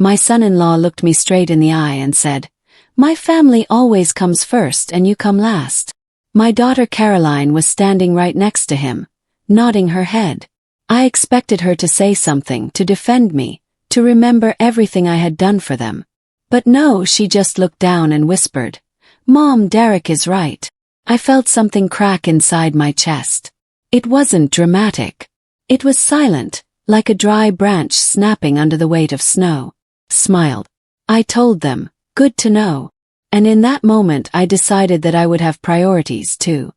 My son-in-law looked me straight in the eye and said, "My family always comes first and you come last." My daughter Caroline was standing right next to him, nodding her head. I expected her to say something, to defend me, to remember everything I had done for them. But no, she just looked down and whispered, "Mom, Derek is right." I felt something crack inside my chest. It wasn't dramatic. It was silent, like a dry branch snapping under the weight of snow. Smiled. I told them, "Good to know." And in that moment I decided that I would have priorities too.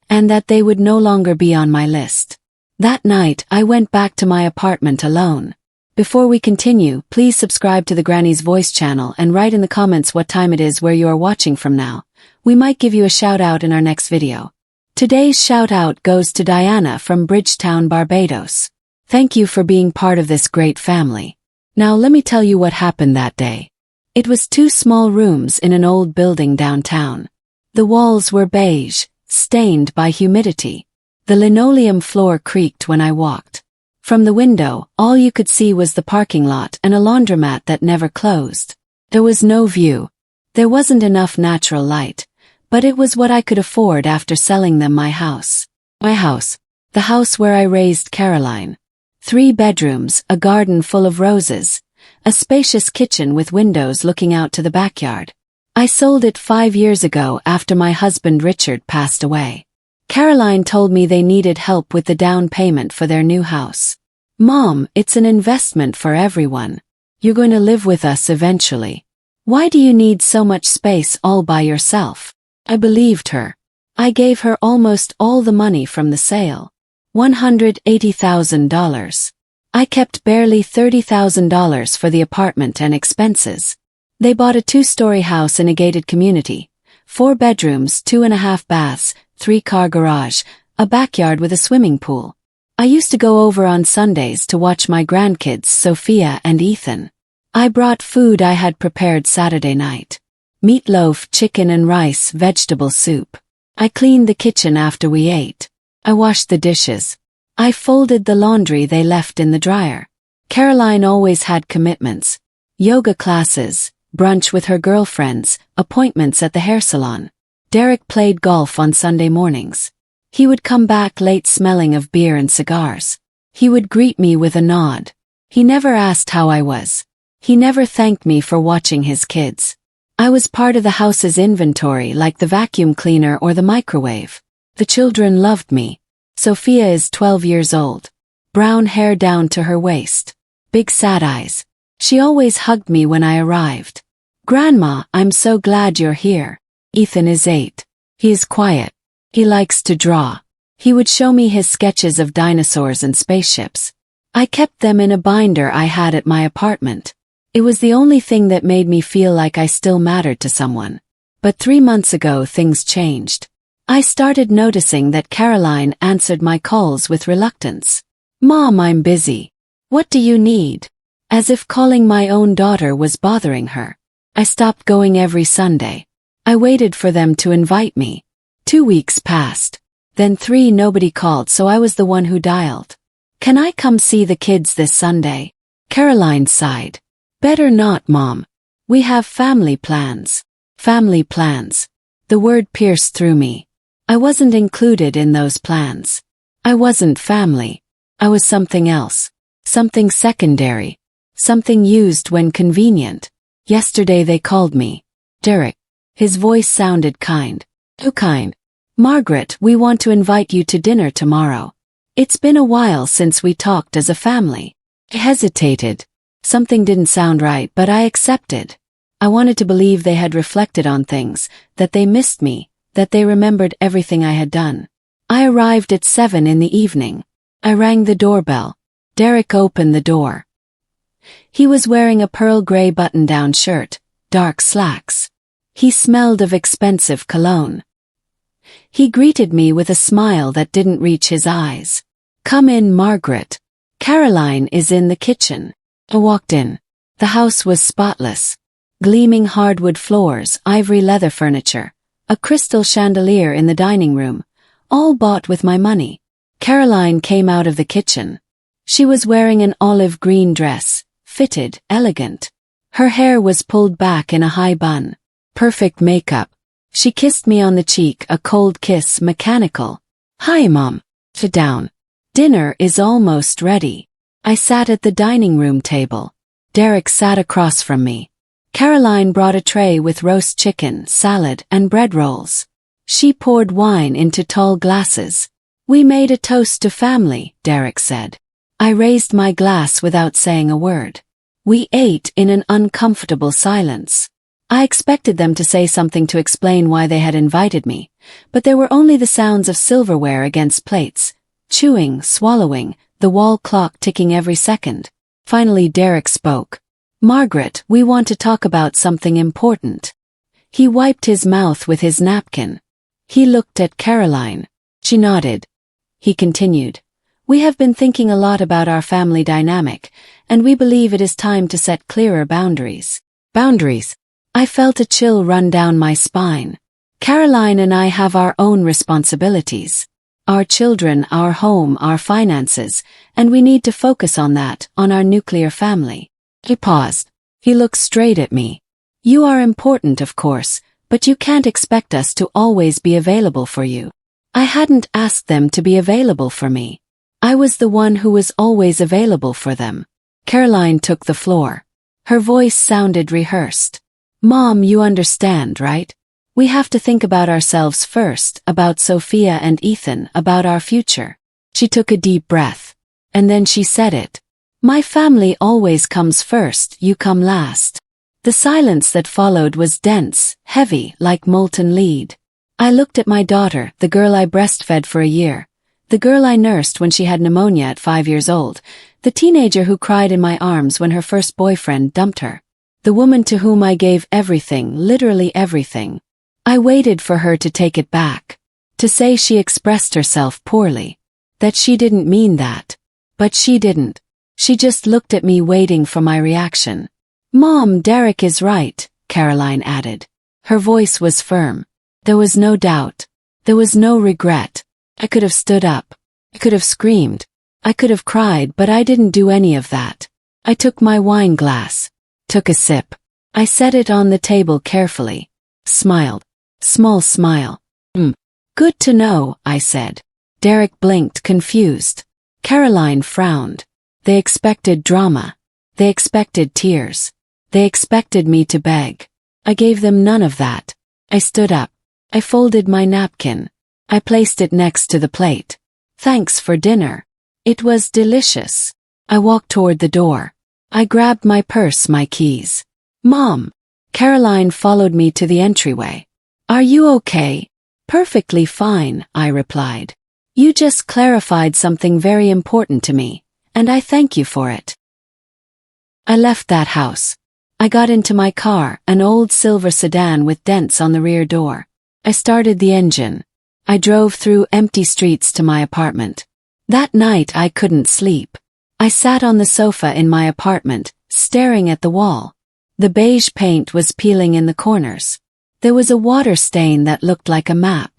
And that they would no longer be on my list. That night I went back to my apartment alone. Before we continue, please subscribe to the Granny's Voice channel and write in the comments what time it is where you are watching from now. We might give you a shout out in our next video. Today's shout out goes to Diana from Bridgetown, Barbados. Thank you for being part of this great family. Now let me tell you what happened that day. It was 2 small rooms in an old building downtown. The walls were beige, stained by humidity. The linoleum floor creaked when I walked. From the window, all you could see was the parking lot and a laundromat that never closed. There was no view. There wasn't enough natural light, but it was what I could afford after selling them my house. My house. The house where I raised Caroline. 3 bedrooms, a garden full of roses, a spacious kitchen with windows looking out to the backyard. I sold it 5 years ago after my husband Richard passed away. Caroline told me they needed help with the down payment for their new house. "Mom, it's an investment for everyone. You're going to live with us eventually. Why do you need so much space all by yourself?" I believed her. I gave her almost all the money from the sale. $180,000. I kept barely $30,000 for the apartment and expenses. They bought a 2-story house in a gated community. 4 bedrooms, 2.5 baths, 3-car garage, a backyard with a swimming pool. I used to go over on Sundays to watch my grandkids, Sophia and Ethan. I brought food I had prepared Saturday night. Meatloaf, chicken and rice, vegetable soup. I cleaned the kitchen after we ate. I washed the dishes. I folded the laundry they left in the dryer. Caroline always had commitments. Yoga classes, brunch with her girlfriends, appointments at the hair salon. Derek played golf on Sunday mornings. He would come back late smelling of beer and cigars. He would greet me with a nod. He never asked how I was. He never thanked me for watching his kids. I was part of the house's inventory, like the vacuum cleaner or the microwave. The children loved me. Sophia is 12 years old. Brown hair down to her waist. Big sad eyes. She always hugged me when I arrived. "Grandma, I'm so glad you're here." Ethan is 8. He is quiet. He likes to draw. He would show me his sketches of dinosaurs and spaceships. I kept them in a binder I had at my apartment. It was the only thing that made me feel like I still mattered to someone. But 3 months ago things changed. I started noticing that Caroline answered my calls with reluctance. "Mom, I'm busy. What do you need?" As if calling my own daughter was bothering her. I stopped going every Sunday. I waited for them to invite me. 2 weeks passed. Then 3, nobody called, so I was the one who dialed. "Can I come see the kids this Sunday?" Caroline sighed. "Better not, Mom. We have family plans." Family plans. The word pierced through me. I wasn't included in those plans. I wasn't family. I was something else. Something secondary. Something used when convenient. Yesterday they called me. "Derek." His voice sounded kind. "Too kind. Margaret, we want to invite you to dinner tomorrow. It's been a while since we talked as a family." I hesitated. Something didn't sound right, but I accepted. I wanted to believe they had reflected on things, that they missed me, that they remembered everything I had done. I arrived at 7 in the evening. I rang the doorbell. Derek opened the door. He was wearing a pearl gray button-down shirt, dark slacks. He smelled of expensive cologne. He greeted me with a smile that didn't reach his eyes. "Come in, Margaret. Caroline is in the kitchen." I walked in. The house was spotless. Gleaming hardwood floors, ivory leather furniture, a crystal chandelier in the dining room, all bought with my money. Caroline came out of the kitchen. She was wearing an olive green dress, fitted, elegant. Her hair was pulled back in a high bun. Perfect makeup. She kissed me on the cheek, a cold kiss, mechanical. "Hi, Mom." Sit down. "Dinner is almost ready." I sat at the dining room table. Derek sat across from me. Caroline brought a tray with roast chicken, salad, and bread rolls. She poured wine into tall glasses. "We made a toast to family," Derek said. I raised my glass without saying a word. We ate in an uncomfortable silence. I expected them to say something to explain why they had invited me, but there were only the sounds of silverware against plates, chewing, swallowing, the wall clock ticking every second. Finally Derek spoke. "Margaret, we want to talk about something important." He wiped his mouth with his napkin. He looked at Caroline. She nodded. He continued. "We have been thinking a lot about our family dynamic, and we believe it is time to set clearer boundaries." Boundaries? I felt a chill run down my spine. Caroline and I have our own responsibilities. Our children, our home, our finances, and we need to focus on that, on our nuclear family. He paused. He looked straight at me. "You are important, of course, but you can't expect us to always be available for you." I hadn't asked them to be available for me. I was the one who was always available for them. Caroline took the floor. Her voice sounded rehearsed. "Mom, you understand, right? We have to think about ourselves first, about Sophia and Ethan, about our future." She took a deep breath. And then she said it. "My family always comes first, you come last." The silence that followed was dense, heavy, like molten lead. I looked at my daughter, the girl I breastfed for a year, the girl I nursed when she had pneumonia at 5 years old, the teenager who cried in my arms when her first boyfriend dumped her, the woman to whom I gave everything, literally everything. I waited for her to take it back, to say she expressed herself poorly, that she didn't mean that. But she didn't. She just looked at me waiting for my reaction. "Mom, Derek is right," Caroline added. Her voice was firm. There was no doubt. There was no regret. I could have stood up. I could have screamed. I could have cried, but I didn't do any of that. I took my wine glass, took a sip. I set it on the table carefully. Smiled. Small smile. Good to know," I said. Derek blinked, confused. Caroline frowned. They expected drama. They expected tears. They expected me to beg. I gave them none of that. I stood up. I folded my napkin. I placed it next to the plate. "Thanks for dinner. It was delicious." I walked toward the door. I grabbed my purse, my keys. "Mom." Caroline followed me to the entryway. "Are you okay?" "Perfectly fine," I replied. "You just clarified something very important to me, and I thank you for it." I left that house. I got into my car, an old silver sedan with dents on the rear door. I started the engine. I drove through empty streets to my apartment. That night I couldn't sleep. I sat on the sofa in my apartment, staring at the wall. The beige paint was peeling in the corners. There was a water stain that looked like a map.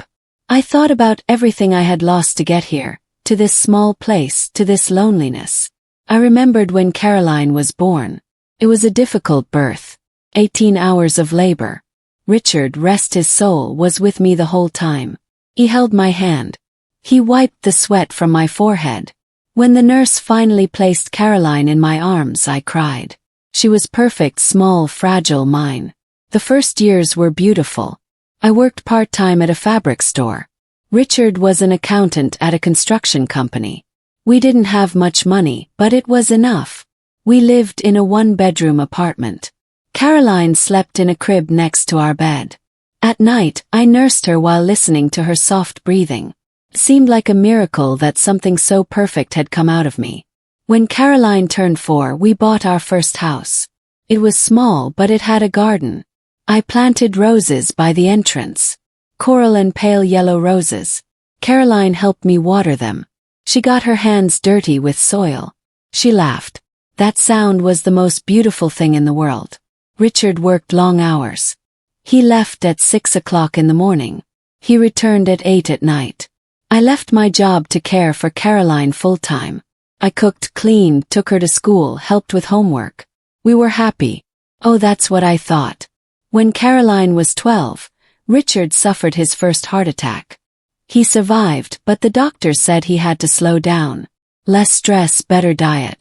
I thought about everything I had lost to get here, to this small place, to this loneliness. I remembered when Caroline was born. It was a difficult birth. 18 hours of labor. Richard, rest his soul, was with me the whole time. He held my hand. He wiped the sweat from my forehead. When the nurse finally placed Caroline in my arms, I cried. She was perfect, small, fragile, mine. The first years were beautiful. I worked part-time at a fabric store. Richard was an accountant at a construction company. We didn't have much money, but it was enough. We lived in a one-bedroom apartment. Caroline slept in a crib next to our bed. At night, I nursed her while listening to her soft breathing. It seemed like a miracle that something so perfect had come out of me. When Caroline turned 4, we bought our first house. It was small, but it had a garden. I planted roses by the entrance. Coral and pale yellow roses. Caroline helped me water them. She got her hands dirty with soil. She laughed. That sound was the most beautiful thing in the world. Richard worked long hours. He left at 6 o'clock in the morning. He returned at 8 at night. I left my job to care for Caroline full-time. I cooked, cleaned, took her to school, helped with homework. We were happy. Oh, that's what I thought. When Caroline was 12, Richard suffered his first heart attack. He survived, but the doctors said he had to slow down. Less stress, better diet.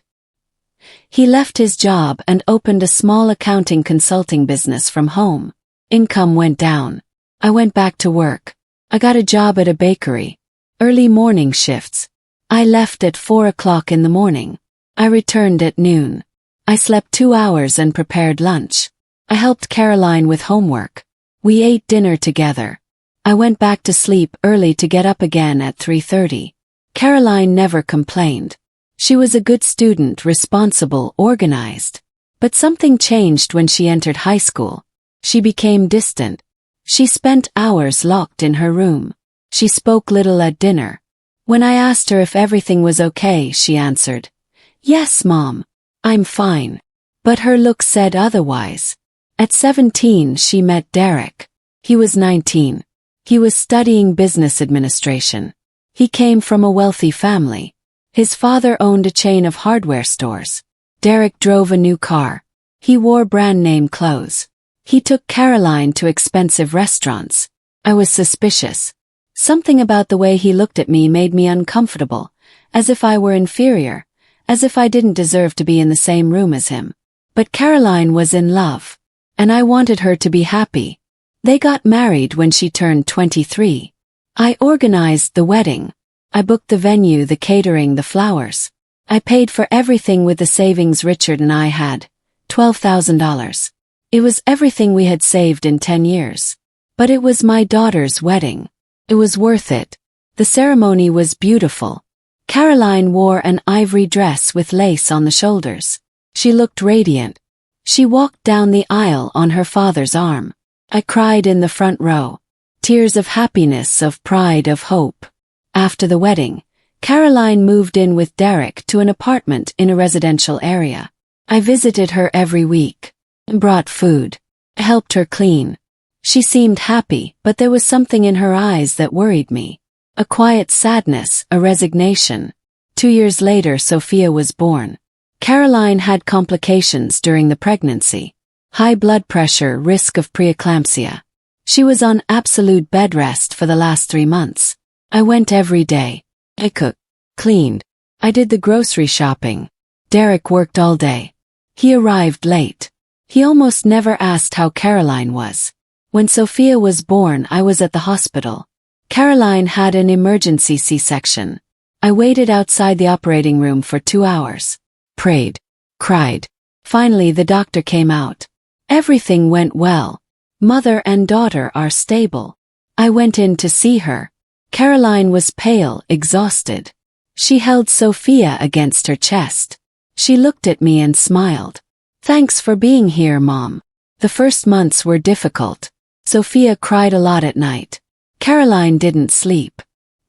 He left his job and opened a small accounting consulting business from home. Income went down. I went back to work. I got a job at a bakery. Early morning shifts. I left at 4 o'clock in the morning. I returned at noon. I slept 2 hours and prepared lunch. I helped Caroline with homework. We ate dinner together. I went back to sleep early to get up again at 3:30. Caroline never complained. She was a good student, responsible, organized. But something changed when she entered high school. She became distant. She spent hours locked in her room. She spoke little at dinner. When I asked her if everything was okay, she answered, "Yes, Mom. I'm fine." But her look said otherwise. At 17, she met Derek. He was 19. He was studying business administration. He came from a wealthy family. His father owned a chain of hardware stores. Derek drove a new car. He wore brand-name clothes. He took Caroline to expensive restaurants. I was suspicious. Something about the way he looked at me made me uncomfortable, as if I were inferior, as if I didn't deserve to be in the same room as him. But Caroline was in love, and I wanted her to be happy. They got married when she turned 23. I organized the wedding. I booked the venue, the catering, the flowers. I paid for everything with the savings Richard and I had, $12,000. It was everything we had saved in 10 years. But it was my daughter's wedding. It was worth it. The ceremony was beautiful. Caroline wore an ivory dress with lace on the shoulders. She looked radiant. She walked down the aisle on her father's arm. I cried in the front row. Tears of happiness, of pride, of hope. After the wedding, Caroline moved in with Derek to an apartment in a residential area. I visited her every week. Brought food. Helped her clean. She seemed happy, but there was something in her eyes that worried me. A quiet sadness, a resignation. 2 years later, Sophia was born. Caroline had complications during the pregnancy. High blood pressure, risk of preeclampsia. She was on absolute bed rest for the last 3 months. I went every day. I cooked, cleaned. I did the grocery shopping. Derek worked all day. He arrived late. He almost never asked how Caroline was. When Sophia was born, I was at the hospital. Caroline had an emergency C-section. I waited outside the operating room for 2 hours. Prayed. Cried. Finally, the doctor came out. Everything went well. Mother and daughter are stable. I went in to see her. Caroline was pale, exhausted. She held Sophia against her chest. She looked at me and smiled. "Thanks for being here, Mom." The first months were difficult. Sophia cried a lot at night. Caroline didn't sleep.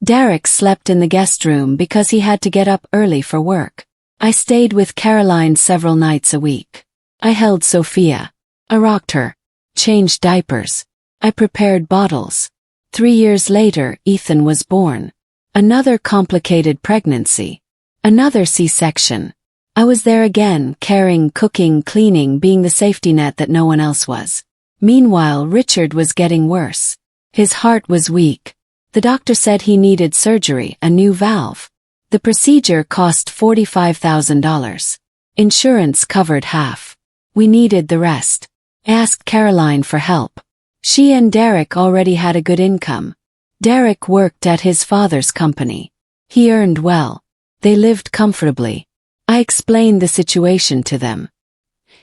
Derek slept in the guest room because he had to get up early for work. I stayed with Caroline several nights a week. I held Sophia. I rocked her. Changed diapers. I prepared bottles. 3 years later, Ethan was born. Another complicated pregnancy. Another C-section. I was there again, caring, cooking, cleaning, being the safety net that no one else was. Meanwhile, Richard was getting worse. His heart was weak. The doctor said he needed surgery, a new valve. The procedure cost $45,000. Insurance covered half. We needed the rest. I asked Caroline for help. She and Derek already had a good income. Derek worked at his father's company. He earned well. They lived comfortably. I explained the situation to them.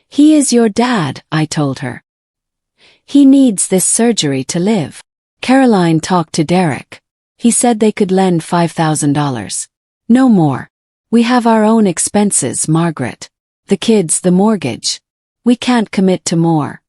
"He is your dad," I told her. "He needs this surgery to live." Caroline talked to Derek. He said they could lend $5,000. No more. "We have our own expenses, Margaret. The kids, the mortgage. We can't commit to more."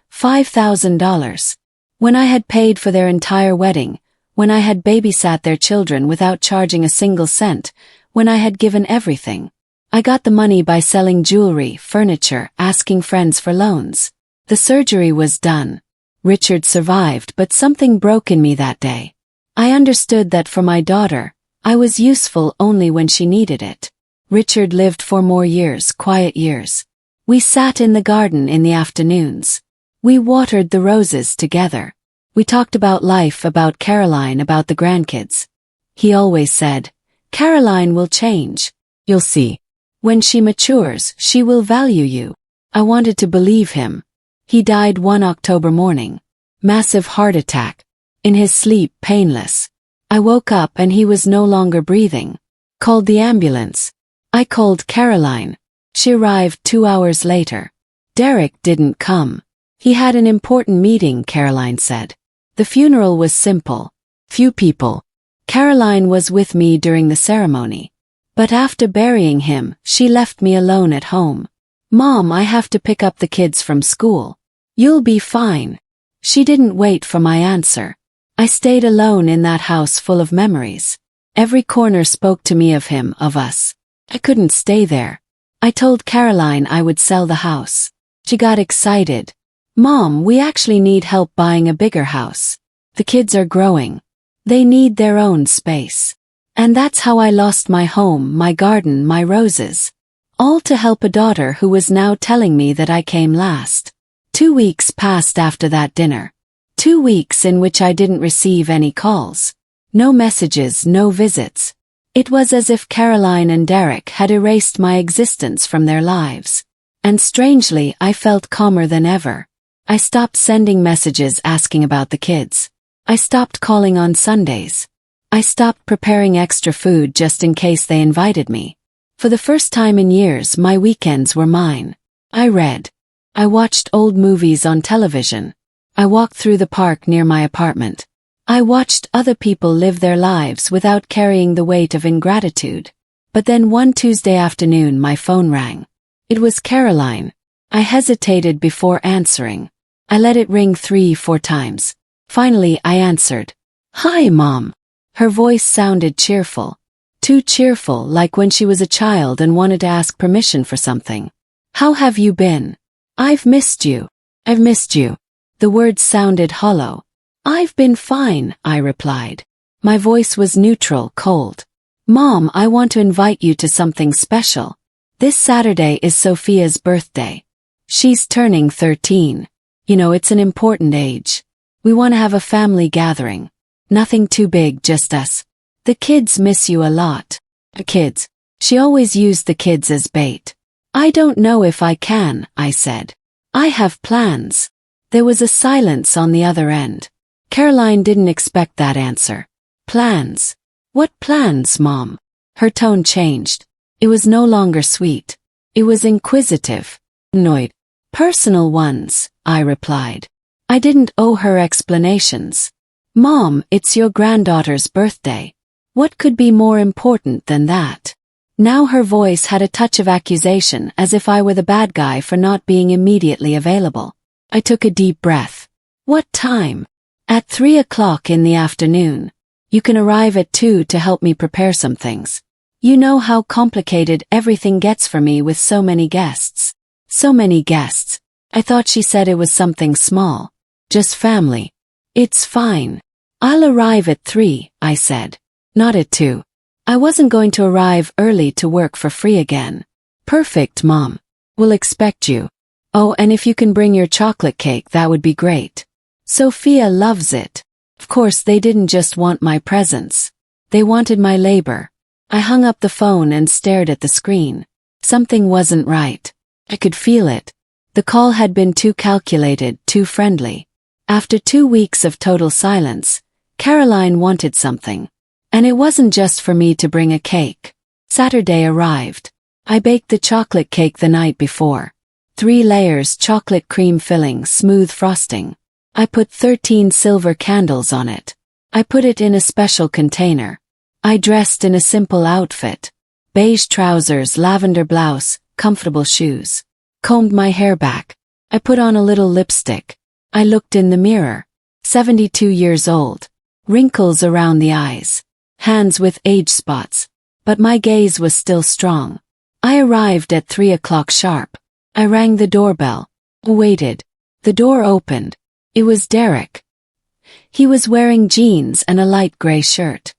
$5,000. When I had paid for their entire wedding, when I had babysat their children without charging a single cent, when I had given everything. I got the money by selling jewelry, furniture, asking friends for loans. The surgery was done. Richard survived, but something broke in me that day. I understood that for my daughter, I was useful only when she needed it. Richard lived 4 more years, quiet years. We sat in the garden in the afternoons. We watered the roses together. We talked about life, about Caroline, about the grandkids. He always said, "Caroline will change. You'll see. When she matures, she will value you." I wanted to believe him. He died one October morning. Massive heart attack. In his sleep, painless. I woke up and he was no longer breathing. Called the ambulance. I called Caroline. She arrived 2 hours later. Derek didn't come. He had an important meeting, Caroline said. The funeral was simple. Few people. Caroline was with me during the ceremony. But after burying him, she left me alone at home. "Mom, I have to pick up the kids from school. You'll be fine." She didn't wait for my answer. I stayed alone in that house full of memories. Every corner spoke to me of him, of us. I couldn't stay there. I told Caroline I would sell the house. She got excited. "Mom, we actually need help buying a bigger house. The kids are growing. They need their own space." And that's how I lost my home, my garden, my roses. All to help a daughter who was now telling me that I came last. 2 weeks passed after that dinner. 2 weeks in which I didn't receive any calls. No messages, no visits. It was as if Caroline and Derek had erased my existence from their lives. And strangely, I felt calmer than ever. I stopped sending messages asking about the kids. I stopped calling on Sundays. I stopped preparing extra food just in case they invited me. For the first time in years, my weekends were mine. I read. I watched old movies on television. I walked through the park near my apartment. I watched other people live their lives without carrying the weight of ingratitude. But then one Tuesday afternoon my phone rang. It was Caroline. I hesitated before answering. I let it ring 3-4 times. Finally I answered. "Hi, Mom." Her voice sounded cheerful. Too cheerful, like when she was a child and wanted to ask permission for something. "How have you been?" "I've missed you." "I've missed you." The words sounded hollow. "I've been fine," I replied. My voice was neutral, cold. "Mom, I want to invite you to something special. This Saturday is Sophia's birthday. She's turning 13. You know, it's an important age. We want to have a family gathering. Nothing too big, just us. The kids miss you a lot." "The kids?" She always used the kids as bait. "I don't know if I can," I said. "I have plans." There was a silence on the other end. Caroline didn't expect that answer. "Plans? What plans, Mom?" Her tone changed. It was no longer sweet. It was inquisitive. Annoyed. "Personal ones," I replied. I didn't owe her explanations. "Mom, it's your granddaughter's birthday. What could be more important than that?" Now her voice had a touch of accusation, as if I were the bad guy for not being immediately available. I took a deep breath. "What time?" "At 3 o'clock in the afternoon. You can arrive at 2 to help me prepare some things. You know how complicated everything gets for me with so many guests." "So many guests." I thought she said it was something small. "Just family." "It's fine. I'll arrive at 3, I said. Not at 2. I wasn't going to arrive early to work for free again. "Perfect, Mom. We'll expect you. Oh, and if you can bring your chocolate cake, that would be great. Sophia loves it." Of course, they didn't just want my presence. They wanted my labor. I hung up the phone and stared at the screen. Something wasn't right. I could feel it. The call had been too calculated, too friendly. After 2 weeks of total silence, Caroline wanted something. And it wasn't just for me to bring a cake. Saturday arrived. I baked the chocolate cake the night before. 3 layers, chocolate cream filling, smooth frosting. I put 13 silver candles on it. I put it in a special container. I dressed in a simple outfit. Beige trousers, lavender blouse, comfortable shoes. Combed my hair back. I put on a little lipstick. I looked in the mirror. 72 years old. Wrinkles around the eyes. Hands with age spots. But my gaze was still strong. I arrived at 3 o'clock sharp. I rang the doorbell. Waited. The door opened. It was Derek. He was wearing jeans and a light gray shirt.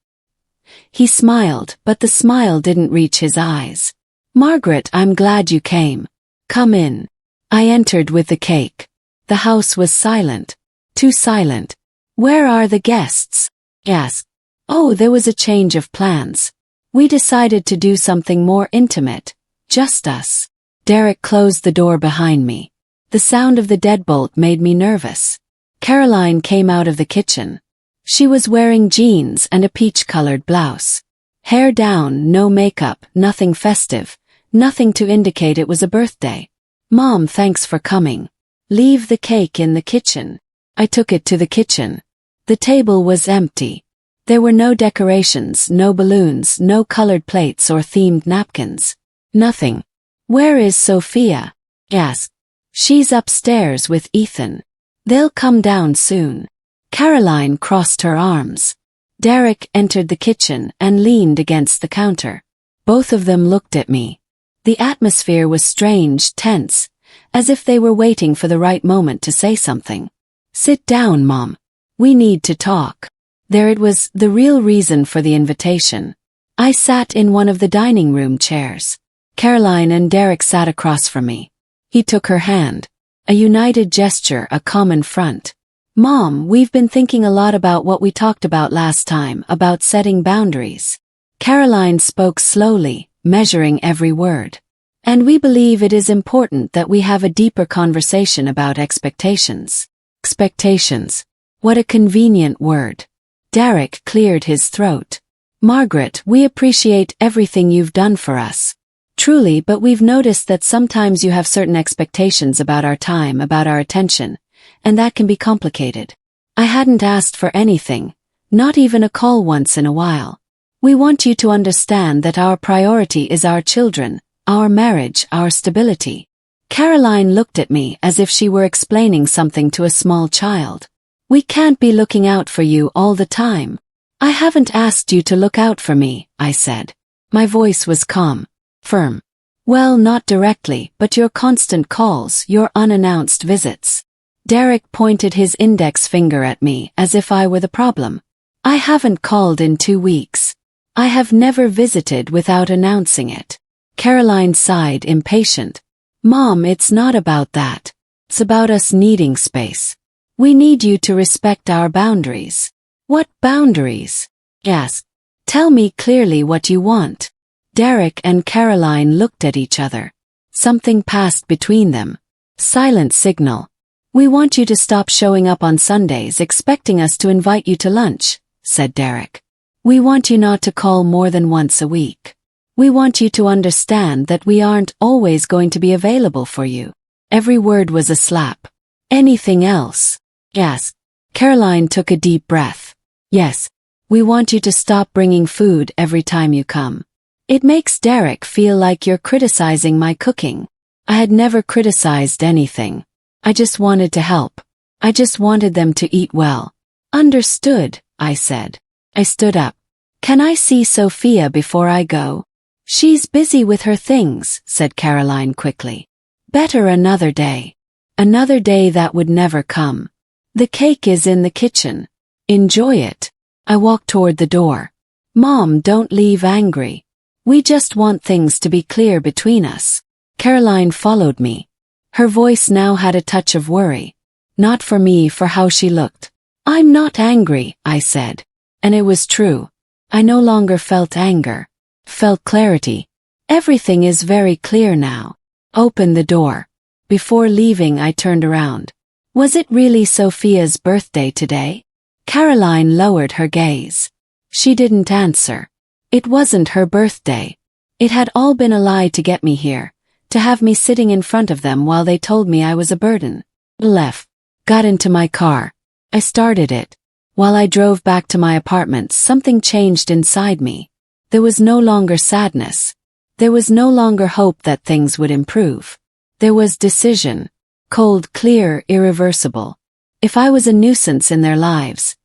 He smiled, but the smile didn't reach his eyes. "Margaret, I'm glad you came. Come in. I entered with the cake. The house was silent. Too silent. Where are the guests? I asked. Oh, there was a change of plans. We decided to do something more intimate. Just us. Derek closed the door behind me. The sound of the deadbolt made me nervous. Caroline came out of the kitchen. She was wearing jeans and a peach-colored blouse. Hair down, no makeup, nothing festive, nothing to indicate it was a birthday. Mom, thanks for coming. Leave the cake in the kitchen. I took it to the kitchen. The table was empty. There were no decorations, no balloons, no colored plates or themed napkins. Nothing. Where is Sophia? I asked. She's upstairs with Ethan. They'll come down soon. Caroline crossed her arms. Derek entered the kitchen and leaned against the counter. Both of them looked at me. The atmosphere was strange, tense, as if they were waiting for the right moment to say something. Sit down, Mom. We need to talk. There it was, the real reason for the invitation. I sat in one of the dining room chairs. Caroline and Derek sat across from me. He took her hand. A united gesture, a common front. Mom, we've been thinking a lot about what we talked about last time, about setting boundaries. Caroline spoke slowly, measuring every word. And we believe it is important that we have a deeper conversation about expectations. Expectations. What a convenient word. Derek cleared his throat. Margaret, we appreciate everything you've done for us. Truly, but we've noticed that sometimes you have certain expectations about our time, about our attention. And that can be complicated. I hadn't asked for anything, not even a call once in a while. We want you to understand that our priority is our children, our marriage, our stability. Caroline looked at me as if she were explaining something to a small child. We can't be looking out for you all the time. I haven't asked you to look out for me, I said. My voice was calm, firm. Well, not directly, but your constant calls, your unannounced visits. Derek pointed his index finger at me as if I were the problem. I haven't called in 2 weeks. I have never visited without announcing it. Caroline sighed, impatient. Mom, it's not about that. It's about us needing space. We need you to respect our boundaries. What boundaries? I asked. Tell me clearly what you want. Derek and Caroline looked at each other. Something passed between them. Silent signal. We want you to stop showing up on Sundays expecting us to invite you to lunch, said Derek. We want you not to call more than once a week. We want you to understand that we aren't always going to be available for you. Every word was a slap. Anything else? Yes. Caroline took a deep breath. Yes. We want you to stop bringing food every time you come. It makes Derek feel like you're criticizing my cooking. I had never criticized anything. I just wanted to help. I just wanted them to eat well. Understood, I said. I stood up. Can I see Sophia before I go? She's busy with her things, said Caroline quickly. Better another day. Another day that would never come. The cake is in the kitchen. Enjoy it. I walked toward the door. Mom, don't leave angry. We just want things to be clear between us. Caroline followed me. Her voice now had a touch of worry. Not for me, for how she looked. I'm not angry, I said. And it was true. I no longer felt anger. Felt clarity. Everything is very clear now. Open the door. Before leaving, I turned around. Was it really Sophia's birthday today? Caroline lowered her gaze. She didn't answer. It wasn't her birthday. It had all been a lie to get me here. To have me sitting in front of them while they told me I was a burden. Left. Got into my car. I started it. While I drove back to my apartment, something changed inside me. There was no longer sadness. There was no longer hope that things would improve. There was decision. Cold, clear, irreversible. If I was a nuisance in their lives,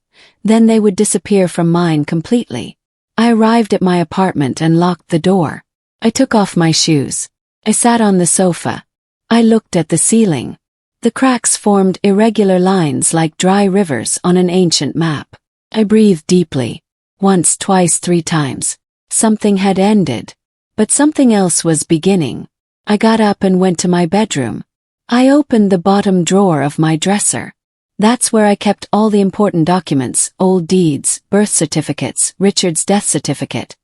then they would disappear from mine completely. I arrived at my apartment and locked the door. I took off my shoes. I sat on the sofa. I looked at the ceiling. The cracks formed irregular lines like dry rivers on an ancient map. I breathed deeply. Once, twice, 3 times. Something had ended. But something else was beginning. I got up and went to my bedroom. I opened the bottom drawer of my dresser. That's where I kept all the important documents, old deeds, birth certificates, Richard's death certificate,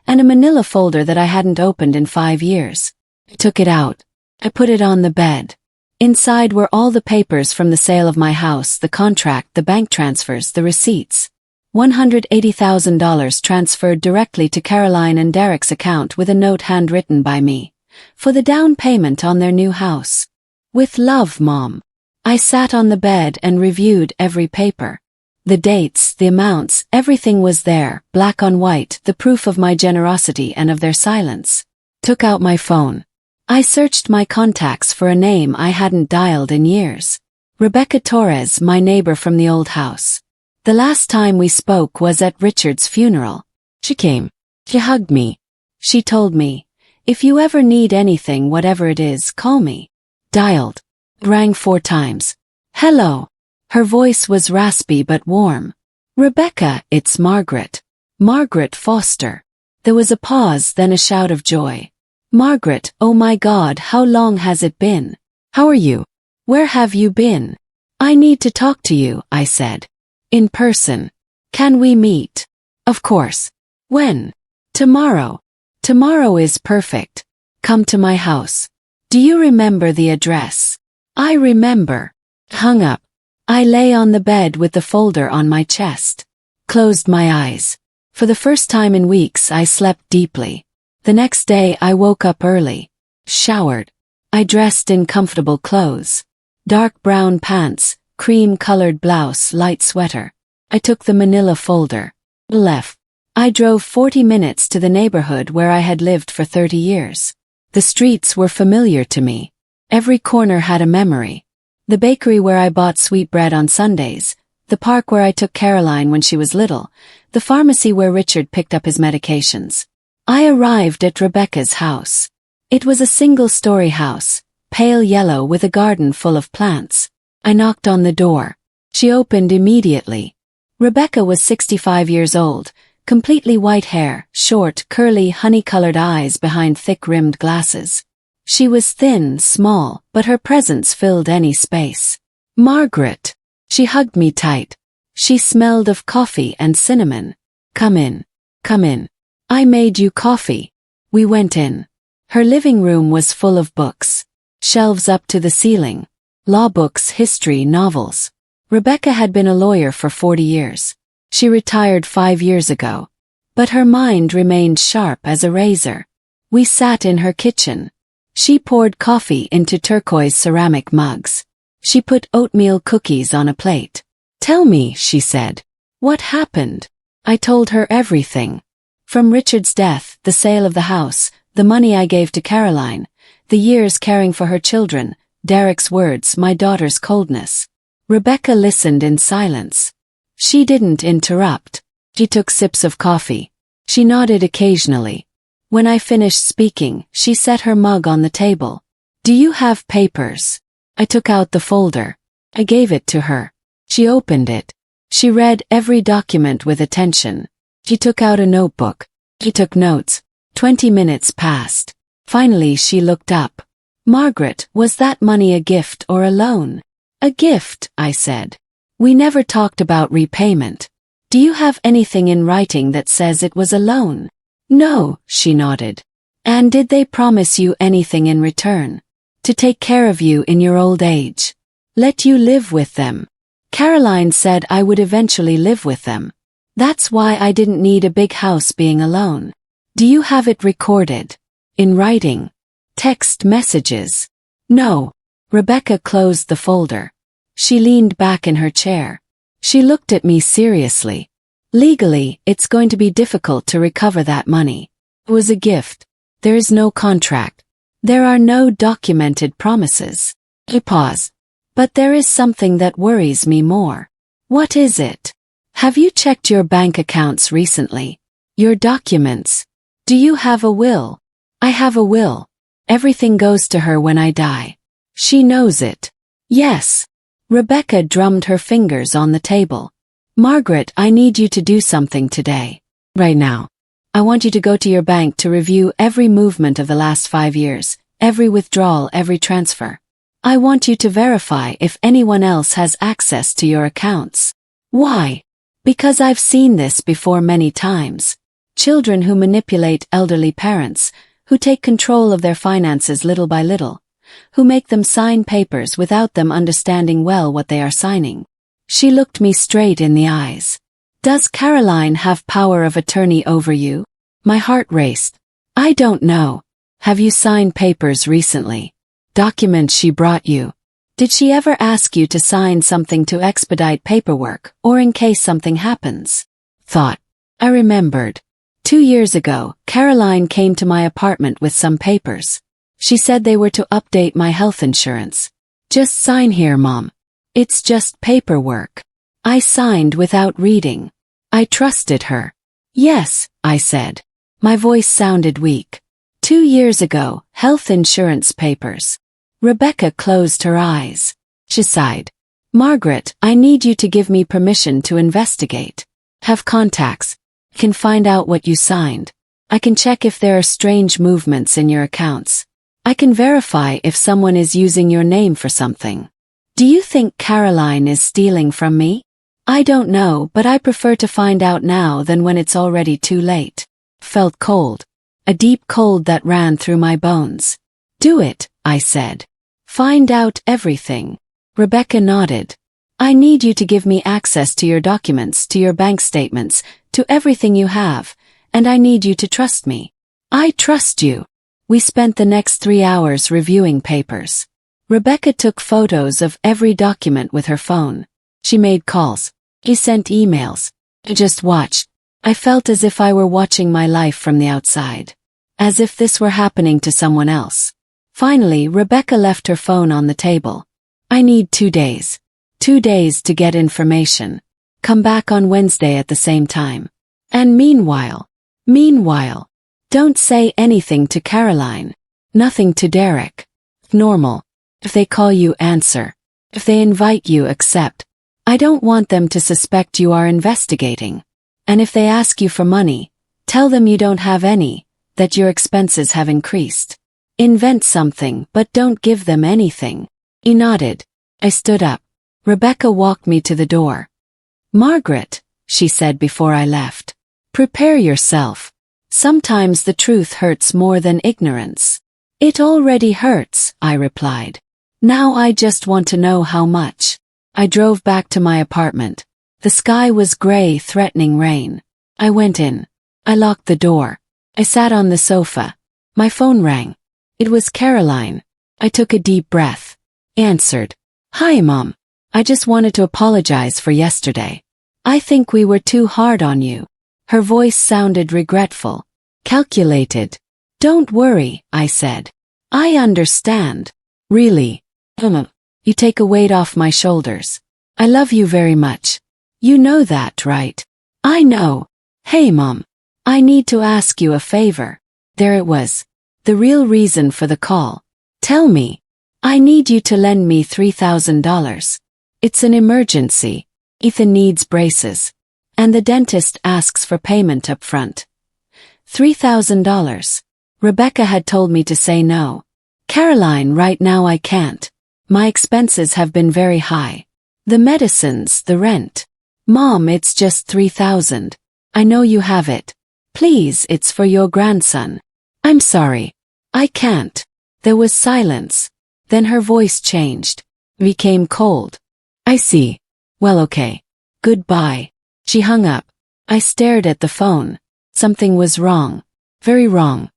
and a manila folder that I hadn't opened in 5 years. I took it out. I put it on the bed. Inside were all the papers from the sale of my house, the contract, the bank transfers, the receipts. $180,000 transferred directly to Caroline and Derek's account with a note handwritten by me, for the down payment on their new house. With love, Mom. I sat on the bed and reviewed every paper. The dates, the amounts, everything was there, black on white, the proof of my generosity and of their silence. Took out my phone. I searched my contacts for a name I hadn't dialed in years. Rebecca Torres, my neighbor from the old house. The last time we spoke was at Richard's funeral. She came. She hugged me. She told me, "If you ever need anything, whatever it is, call me." Dialed. Rang 4 times. "Hello." Her voice was raspy but warm. "Rebecca, it's Margaret. Margaret Foster." There was a pause, then a shout of joy. "Margaret, oh my God, how long has it been? How are you? Where have you been? I need to talk to you," I said. "In person. Can we meet?" "Of course." "When?" "Tomorrow." "Tomorrow is perfect. Come to my house." "Do you remember the address?" "I remember." Hung up. I lay on the bed with the folder on my chest. Closed my eyes. For the first time in weeks I slept deeply. The next day I woke up early. Showered. I dressed in comfortable clothes. Dark brown pants, cream-colored blouse, light sweater. I took the manila folder. Left. I drove 40 minutes to the neighborhood where I had lived for 30 years. The streets were familiar to me. Every corner had a memory. The bakery where I bought sweetbread on Sundays, the park where I took Caroline when she was little, the pharmacy where Richard picked up his medications. I arrived at Rebecca's house. It was a single-story house, pale yellow with a garden full of plants. I knocked on the door. She opened immediately. Rebecca was 65 years old, completely white hair, short, curly, honey-colored eyes behind thick-rimmed glasses. She was thin, small, but her presence filled any space. "Margaret." She hugged me tight. She smelled of coffee and cinnamon. "Come in. Come in. I made you coffee." We went in. Her living room was full of books. Shelves up to the ceiling. Law books, history, novels. Rebecca had been a lawyer for 40 years. She retired 5 years ago. But her mind remained sharp as a razor. We sat in her kitchen. She poured coffee into turquoise ceramic mugs. She put oatmeal cookies on a plate. "Tell me," she said. "What happened?" I told her everything. From Richard's death, the sale of the house, the money I gave to Caroline, the years caring for her children, Derek's words, my daughter's coldness. Rebecca listened in silence. She didn't interrupt. She took sips of coffee. She nodded occasionally. When I finished speaking, she set her mug on the table. "Do you have papers?" I took out the folder. I gave it to her. She opened it. She read every document with attention. She took out a notebook. She took notes. 20 minutes passed. Finally she looked up. "Margaret, was that money a gift or a loan?" "A gift," I said. "We never talked about repayment. Do you have anything in writing that says it was a loan?" "No," she nodded. "And did they promise you anything in return? To take care of you in your old age? Let you live with them?" Caroline said I would eventually live with them. That's why I didn't need a big house being alone. "Do you have it recorded? In writing? Text messages?" "No." Rebecca closed the folder. She leaned back in her chair. She looked at me seriously. "Legally, it's going to be difficult to recover that money. It was a gift. There is no contract. There are no documented promises." I paused. "But there is something that worries me more." "What is it?" "Have you checked your bank accounts recently? Your documents? Do you have a will?" "I have a will. Everything goes to her when I die. She knows it." "Yes." Rebecca drummed her fingers on the table. "Margaret, I need you to do something today. Right now. I want you to go to your bank to review every movement of the last 5 years, every withdrawal, every transfer. I want you to verify if anyone else has access to your accounts. Why? Because I've seen this before many times. Children who manipulate elderly parents, who take control of their finances little by little, who make them sign papers without them understanding well what they are signing. She looked me straight in the eyes. Does Caroline have power of attorney over you? My heart raced. I don't know. Have you signed papers recently? Documents she brought you? Did she ever ask you to sign something to expedite paperwork or in case something happens? Thought. I remembered. 2 years ago, Caroline came to my apartment with some papers. She said they were to update my health insurance. Just sign here, Mom. It's just paperwork. I signed without reading. I trusted her. Yes, I said. My voice sounded weak. 2 years ago, health insurance papers. Rebecca closed her eyes. She sighed. Margaret, I need you to give me permission to investigate. Have contacts. Can find out what you signed. I can check if there are strange movements in your accounts. I can verify if someone is using your name for something. Do you think Caroline is stealing from me? I don't know, but I prefer to find out now than when it's already too late. Felt cold. A deep cold that ran through my bones. Do it, I said. Find out everything. Rebecca nodded. I need you to give me access to your documents, to your bank statements, to everything you have, and I need you to trust me. I trust you. We spent the next 3 hours reviewing papers. Rebecca took photos of every document with her phone. She made calls. She sent emails. I just watched. I felt as if I were watching my life from the outside. As if this were happening to someone else. Finally, Rebecca left her phone on the table. I need 2 days. 2 days to get information. Come back on Wednesday at the same time. And meanwhile, don't say anything to Caroline. Nothing to Derek. Normal. If they call you, answer. If they invite you, accept. I don't want them to suspect you are investigating. And if they ask you for money, tell them you don't have any, that your expenses have increased. Invent something, but don't give them anything. He nodded. I stood up. Rebecca walked me to the door. Margaret, she said before I left. Prepare yourself. Sometimes the truth hurts more than ignorance. It already hurts, I replied. Now I just want to know how much. I drove back to my apartment. The sky was gray, threatening rain. I went in. I locked the door. I sat on the sofa. My phone rang. It was Caroline. I took a deep breath. Answered. Hi, Mom. I just wanted to apologize for yesterday. I think we were too hard on you. Her voice sounded regretful. Calculated. Don't worry, I said. I understand. Really. You take a weight off my shoulders. I love you very much. You know that, right? I know. Hey, Mom. I need to ask you a favor. There it was. The real reason for the call. Tell me. I need you to lend me $3,000. It's an emergency. Ethan needs braces. And the dentist asks for payment up front. $3,000. Rebecca had told me to say no. Caroline, right now I can't. My expenses have been very high. The medicines, the rent. Mom, it's just $3,000. I know you have it. Please, it's for your grandson. I'm sorry. I can't. There was silence. Then her voice changed. Became cold. I see. Well, okay. Goodbye. She hung up. I stared at the phone. Something was wrong. Very wrong.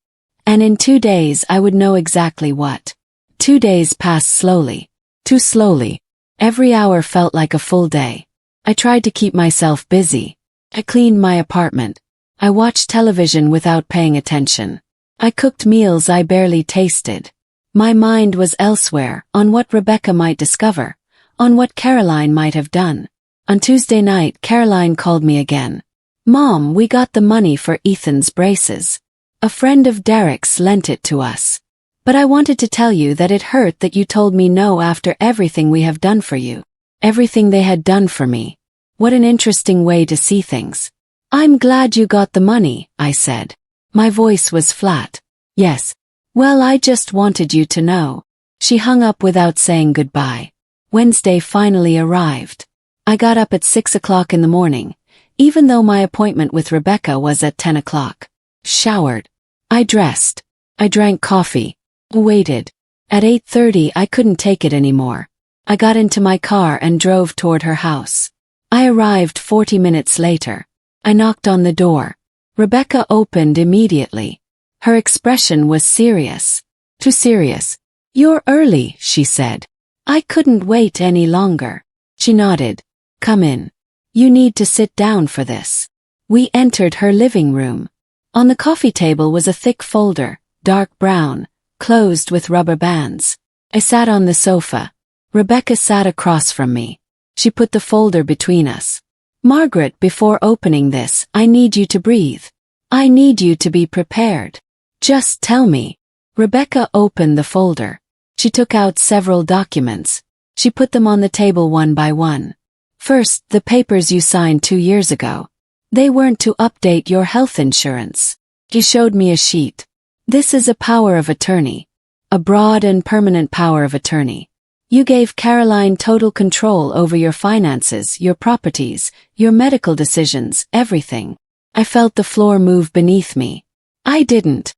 And in 2 days I would know exactly what. 2 days passed slowly. Too slowly. Every hour felt like a full day. I tried to keep myself busy. I cleaned my apartment. I watched television without paying attention. I cooked meals I barely tasted. My mind was elsewhere, on what Rebecca might discover, on what Caroline might have done. On Tuesday night, Caroline called me again. Mom, we got the money for Ethan's braces. A friend of Derek's lent it to us. But I wanted to tell you that it hurt that you told me no after everything we have done for you. Everything they had done for me. What an interesting way to see things. I'm glad you got the money, I said. My voice was flat. Yes. Well, I just wanted you to know. She hung up without saying goodbye. Wednesday finally arrived. I got up at 6 o'clock in the morning, even though my appointment with Rebecca was at 10 o'clock. Showered. I dressed. I drank coffee. Waited. At 8:30 I couldn't take it anymore. I got into my car and drove toward her house. I arrived 40 minutes later. I knocked on the door. Rebecca opened immediately. Her expression was serious. Too serious. "You're early," she said. I couldn't wait any longer. She nodded. "Come in. You need to sit down for this." We entered her living room. On the coffee table was a thick folder, dark brown, closed with rubber bands. I sat on the sofa. Rebecca sat across from me. She put the folder between us. "Margaret, before opening this, I need you to breathe. I need you to be prepared. Just tell me." Rebecca opened the folder. She took out several documents. She put them on the table one by one. "First, the papers you signed 2 years ago. They weren't to update your health insurance." She showed me a sheet. "This is a power of attorney. A broad and permanent power of attorney. You gave Caroline total control over your finances, your properties, your medical decisions, everything." I felt the floor move beneath me. I didn't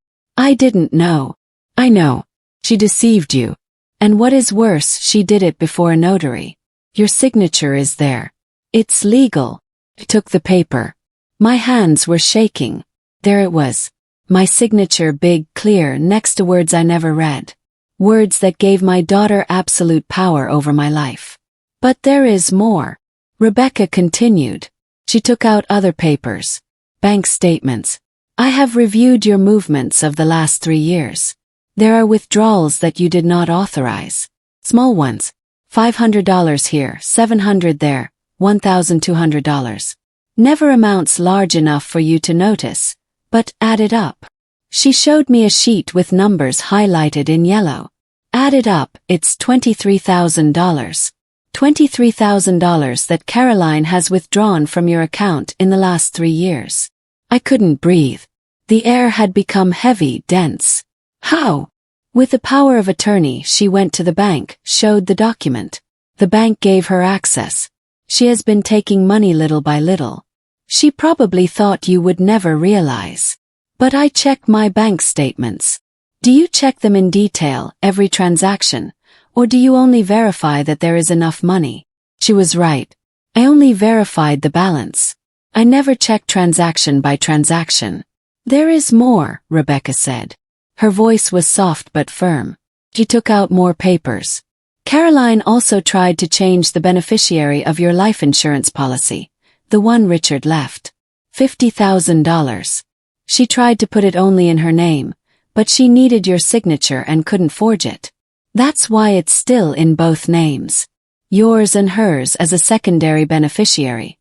know. "I know. She deceived you. And what is worse, she did it before a notary. Your signature is there. It's legal." I took the paper. My hands were shaking. There it was. My signature, big, clear, next to words I never read. Words that gave my daughter absolute power over my life. "But there is more," Rebecca continued. She took out other papers. "Bank statements. I have reviewed your movements of the last 3 years. There are withdrawals that you did not authorize. Small ones. $500 here, $700 there, $1,200. Never amounts large enough for you to notice, but added up." She showed me a sheet with numbers highlighted in yellow. Added up, it's $23,000. $23,000 that Caroline has withdrawn from your account in the last 3 years. I couldn't breathe. The air had become heavy, dense. "How?" With the power of attorney, she went to the bank, showed the document. The bank gave her access. She has been taking money little by little. She probably thought you would never realize. But I check my bank statements. Do you check them in detail, every transaction, or do you only verify that there is enough money? She was right. I only verified the balance. I never check transaction by transaction. "There is more," Rebecca said. Her voice was soft but firm. She took out more papers. "Caroline also tried to change the beneficiary of your life insurance policy, the one Richard left. $50,000. She tried to put it only in her name, but she needed your signature and couldn't forge it. That's why it's still in both names. Yours and hers as a secondary beneficiary.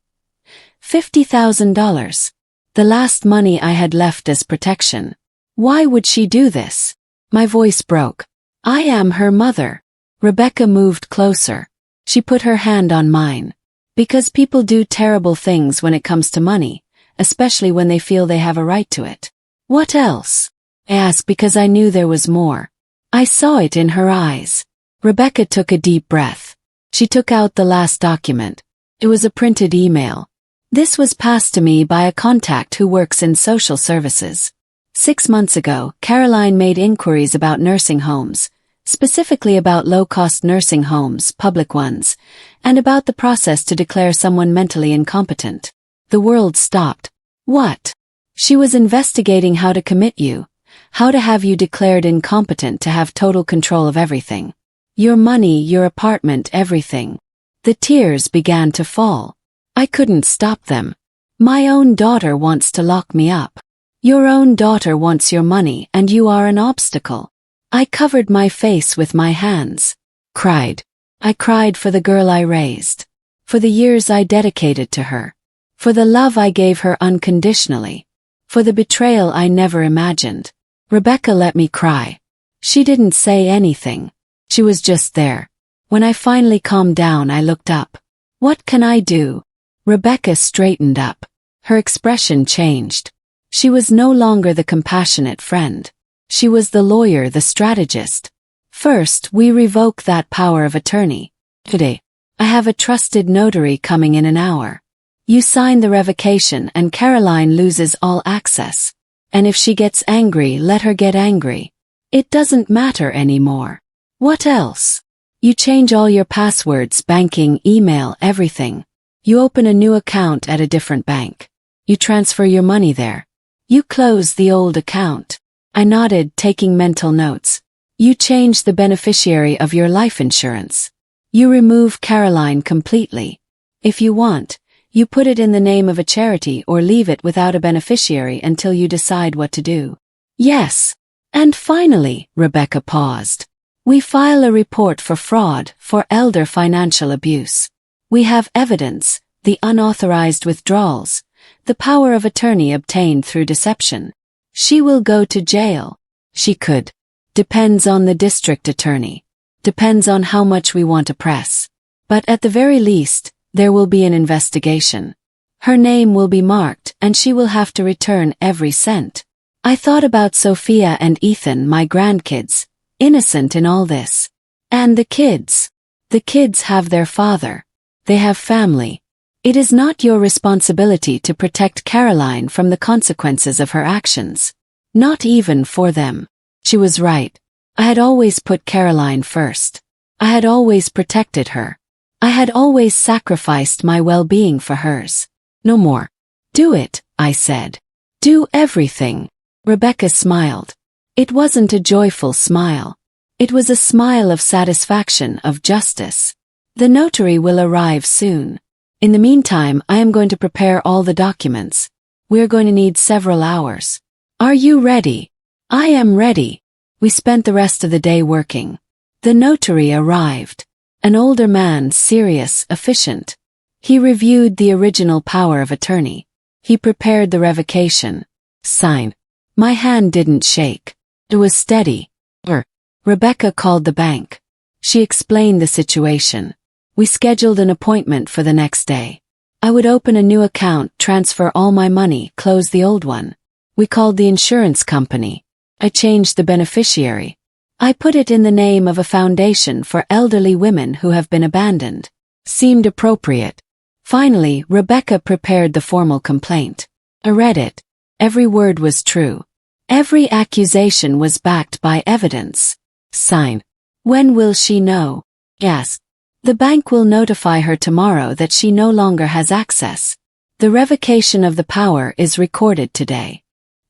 $50,000. The last money I had left as protection. Why would she do this?" My voice broke. "I am her mother." Rebecca moved closer. She put her hand on mine. "Because people do terrible things when it comes to money, especially when they feel they have a right to it." "What else?" I asked because I knew there was more. I saw it in her eyes. Rebecca took a deep breath. She took out the last document. It was a printed email. This was passed to me by a contact who works in social services. 6 months ago, Caroline made inquiries about nursing homes, specifically about low-cost nursing homes, public ones, and about the process to declare someone mentally incompetent. The world stopped. What? She was investigating how to commit you, how to have you declared incompetent to have total control of everything. Your money, your apartment, everything. The tears began to fall. I couldn't stop them. My own daughter wants to lock me up. Your own daughter wants your money and you are an obstacle. I covered my face with my hands. Cried. I cried for the girl I raised. For the years I dedicated to her. For the love I gave her unconditionally. For the betrayal I never imagined. Rebecca let me cry. She didn't say anything. She was just there. When I finally calmed down, I looked up. What can I do? Rebecca straightened up. Her expression changed. She was no longer the compassionate friend. She was the lawyer, the strategist. First, we revoke that power of attorney. Today, I have a trusted notary coming in an hour. You sign the revocation and Caroline loses all access. And if she gets angry, let her get angry. It doesn't matter anymore. What else? You change all your passwords, banking, email, everything. You open a new account at a different bank. You transfer your money there. You close the old account. I nodded, taking mental notes. You change the beneficiary of your life insurance. You remove Caroline completely. If you want, you put it in the name of a charity or leave it without a beneficiary until you decide what to do. Yes. And finally, Rebecca paused. We file a report for fraud, for elder financial abuse. We have evidence, the unauthorized withdrawals, the power of attorney obtained through deception. She will go to jail. She could. Depends on the district attorney. Depends on how much we want to press. But at the very least, there will be an investigation. Her name will be marked and she will have to return every cent. I thought about Sophia and Ethan, my grandkids, innocent in all this. And the kids. The kids have their father. They have family. It is not your responsibility to protect Caroline from the consequences of her actions. Not even for them. She was right. I had always put Caroline first. I had always protected her. I had always sacrificed my well-being for hers. No more. Do it, I said. Do everything. Rebecca smiled. It wasn't a joyful smile. It was a smile of satisfaction, of justice. The notary will arrive soon. In the meantime, I am going to prepare all the documents. We are going to need several hours. Are you ready? I am ready. We spent the rest of the day working. The notary arrived. An older man, serious, efficient. He reviewed the original power of attorney. He prepared the revocation. Sign. My hand didn't shake. It was steady. Rebecca called the bank. She explained the situation. We scheduled an appointment for the next day. I would open a new account, transfer all my money, close the old one. We called the insurance company. I changed the beneficiary. I put it in the name of a foundation for elderly women who have been abandoned. Seemed appropriate. Finally, Rebecca prepared the formal complaint. I read it. Every word was true. Every accusation was backed by evidence. Sign. When will she know? Yes. The bank will notify her tomorrow that she no longer has access. The revocation of the power is recorded today.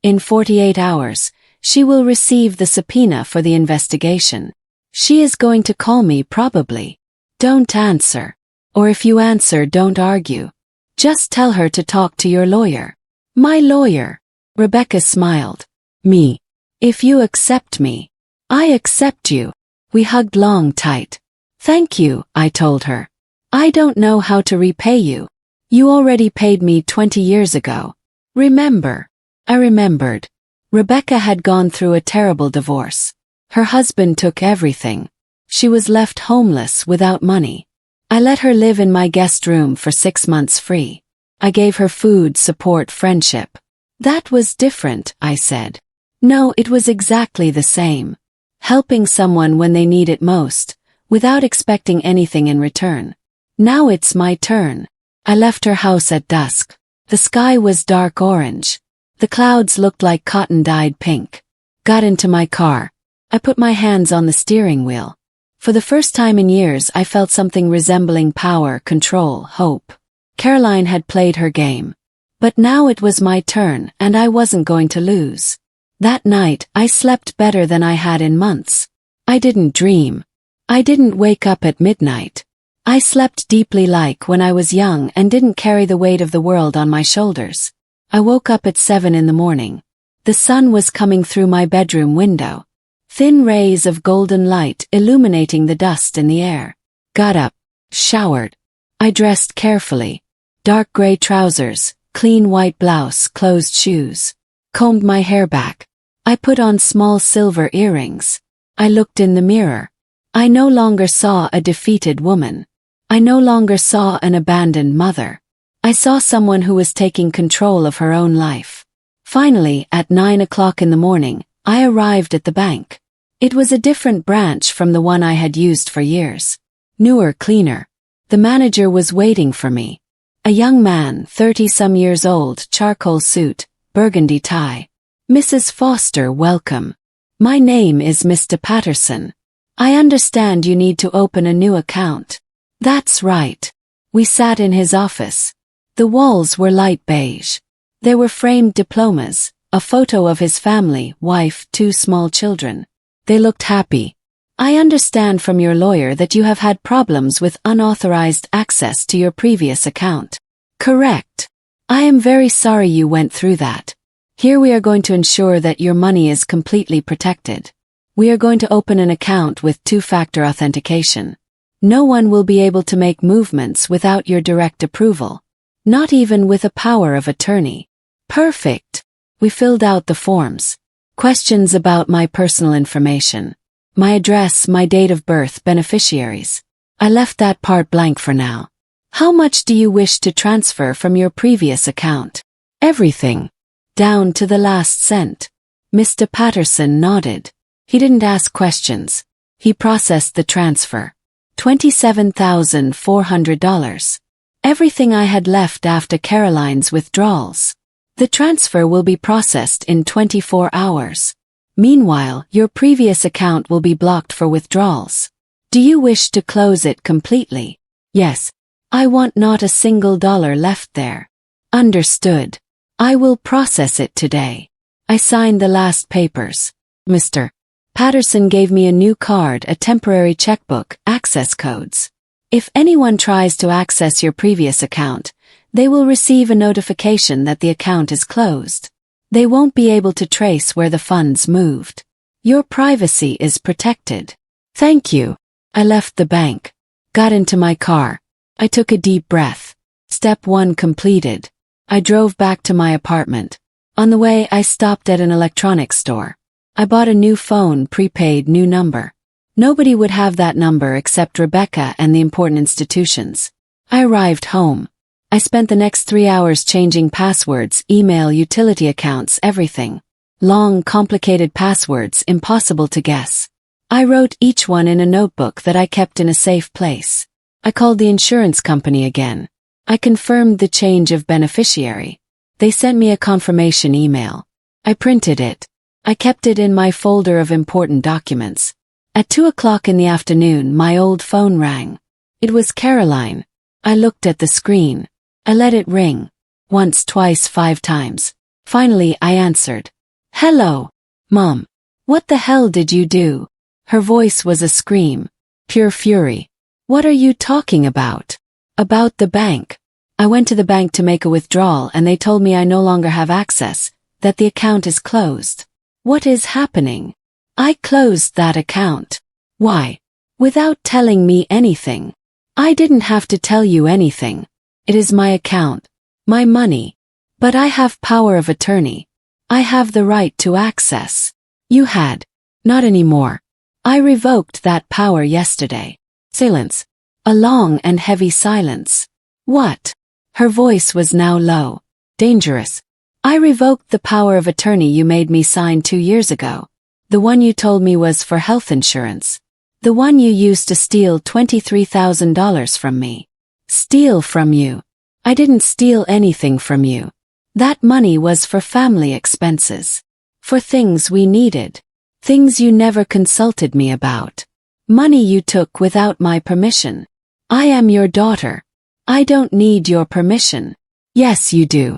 In 48 hours, she will receive the subpoena for the investigation. She is going to call me probably. Don't answer. Or if you answer, don't argue. Just tell her to talk to your lawyer. My lawyer. Rebecca smiled. Me. If you accept me. I accept you. We hugged long tight. Thank you, I told her. I don't know how to repay you. You already paid me 20 years ago. Remember. I remembered. Rebecca had gone through a terrible divorce. Her husband took everything. She was left homeless without money. I let her live in my guest room for 6 months free. I gave her food, support, friendship. That was different, I said. No, it was exactly the same. Helping someone when they need it most, without expecting anything in return. Now it's my turn. I left her house at dusk. The sky was dark orange. The clouds looked like cotton dyed pink. Got into my car. I put my hands on the steering wheel. For the first time in years, I felt something resembling power, control, hope. Caroline had played her game. But now it was my turn, and I wasn't going to lose. That night, I slept better than I had in months. I didn't dream. I didn't wake up at midnight. I slept deeply like when I was young and didn't carry the weight of the world on my shoulders. I woke up at 7 in the morning. The sun was coming through my bedroom window. Thin rays of golden light illuminating the dust in the air. Got up. Showered. I dressed carefully. Dark gray trousers, clean white blouse, closed shoes. Combed my hair back. I put on small silver earrings. I looked in the mirror. I no longer saw a defeated woman. I no longer saw an abandoned mother. I saw someone who was taking control of her own life. Finally, at 9 o'clock in the morning, I arrived at the bank. It was a different branch from the one I had used for years. Newer, cleaner. The manager was waiting for me. A young man, 30-some years old, charcoal suit, burgundy tie. Mrs. Foster, welcome. My name is Mr. Patterson. I understand you need to open a new account. That's right. We sat in his office. The walls were light beige. There were framed diplomas, a photo of his family, wife, 2 small children. They looked happy. I understand from your lawyer that you have had problems with unauthorized access to your previous account. Correct. I am very sorry you went through that. Here we are going to ensure that your money is completely protected. We are going to open an account with 2-factor authentication. No one will be able to make movements without your direct approval. Not even with a power of attorney. Perfect. We filled out the forms. Questions about my personal information. My address, my date of birth, beneficiaries. I left that part blank for now. How much do you wish to transfer from your previous account? Everything. Down to the last cent. Mr. Patterson nodded. He didn't ask questions. He processed the transfer. $27,400. Everything I had left after Caroline's withdrawals. The transfer will be processed in 24 hours. Meanwhile, your previous account will be blocked for withdrawals. Do you wish to close it completely? Yes. I want not a single dollar left there. Understood. I will process it today. I signed the last papers. Mr. Patterson gave me a new card, a temporary checkbook, access codes. If anyone tries to access your previous account, they will receive a notification that the account is closed. They won't be able to trace where the funds moved. Your privacy is protected. Thank you. I left the bank. Got into my car. I took a deep breath. Step 1 completed. I drove back to my apartment. On the way, I stopped at an electronics store. I bought a new phone, prepaid, new number. Nobody would have that number except Rebecca and the important institutions. I arrived home. I spent the next 3 hours changing passwords, email, utility accounts, everything. Long, complicated passwords, impossible to guess. I wrote each one in a notebook that I kept in a safe place. I called the insurance company again. I confirmed the change of beneficiary. They sent me a confirmation email. I printed it. I kept it in my folder of important documents. At 2 o'clock in the afternoon, my old phone rang. It was Caroline. I looked at the screen. I let it ring. Once, twice, 5 times. Finally, I answered. Hello. Mom. What the hell did you do? Her voice was a scream. Pure fury. What are you talking about? About the bank. I went to the bank to make a withdrawal and they told me I no longer have access, that the account is closed. What is happening? I closed that account. Why? Without telling me anything. I didn't have to tell you anything. It is my account. My money. But I have power of attorney. I have the right to access. You had. Not anymore. I revoked that power yesterday. Silence. A long and heavy silence. What? Her voice was now low. Dangerous. I revoked the power of attorney you made me sign 2 years ago. The one you told me was for health insurance. The one you used to steal $23,000 from me. Steal from you. I didn't steal anything from you. That money was for family expenses. For things we needed. Things you never consulted me about. Money you took without my permission. I am your daughter. I don't need your permission. Yes, you do.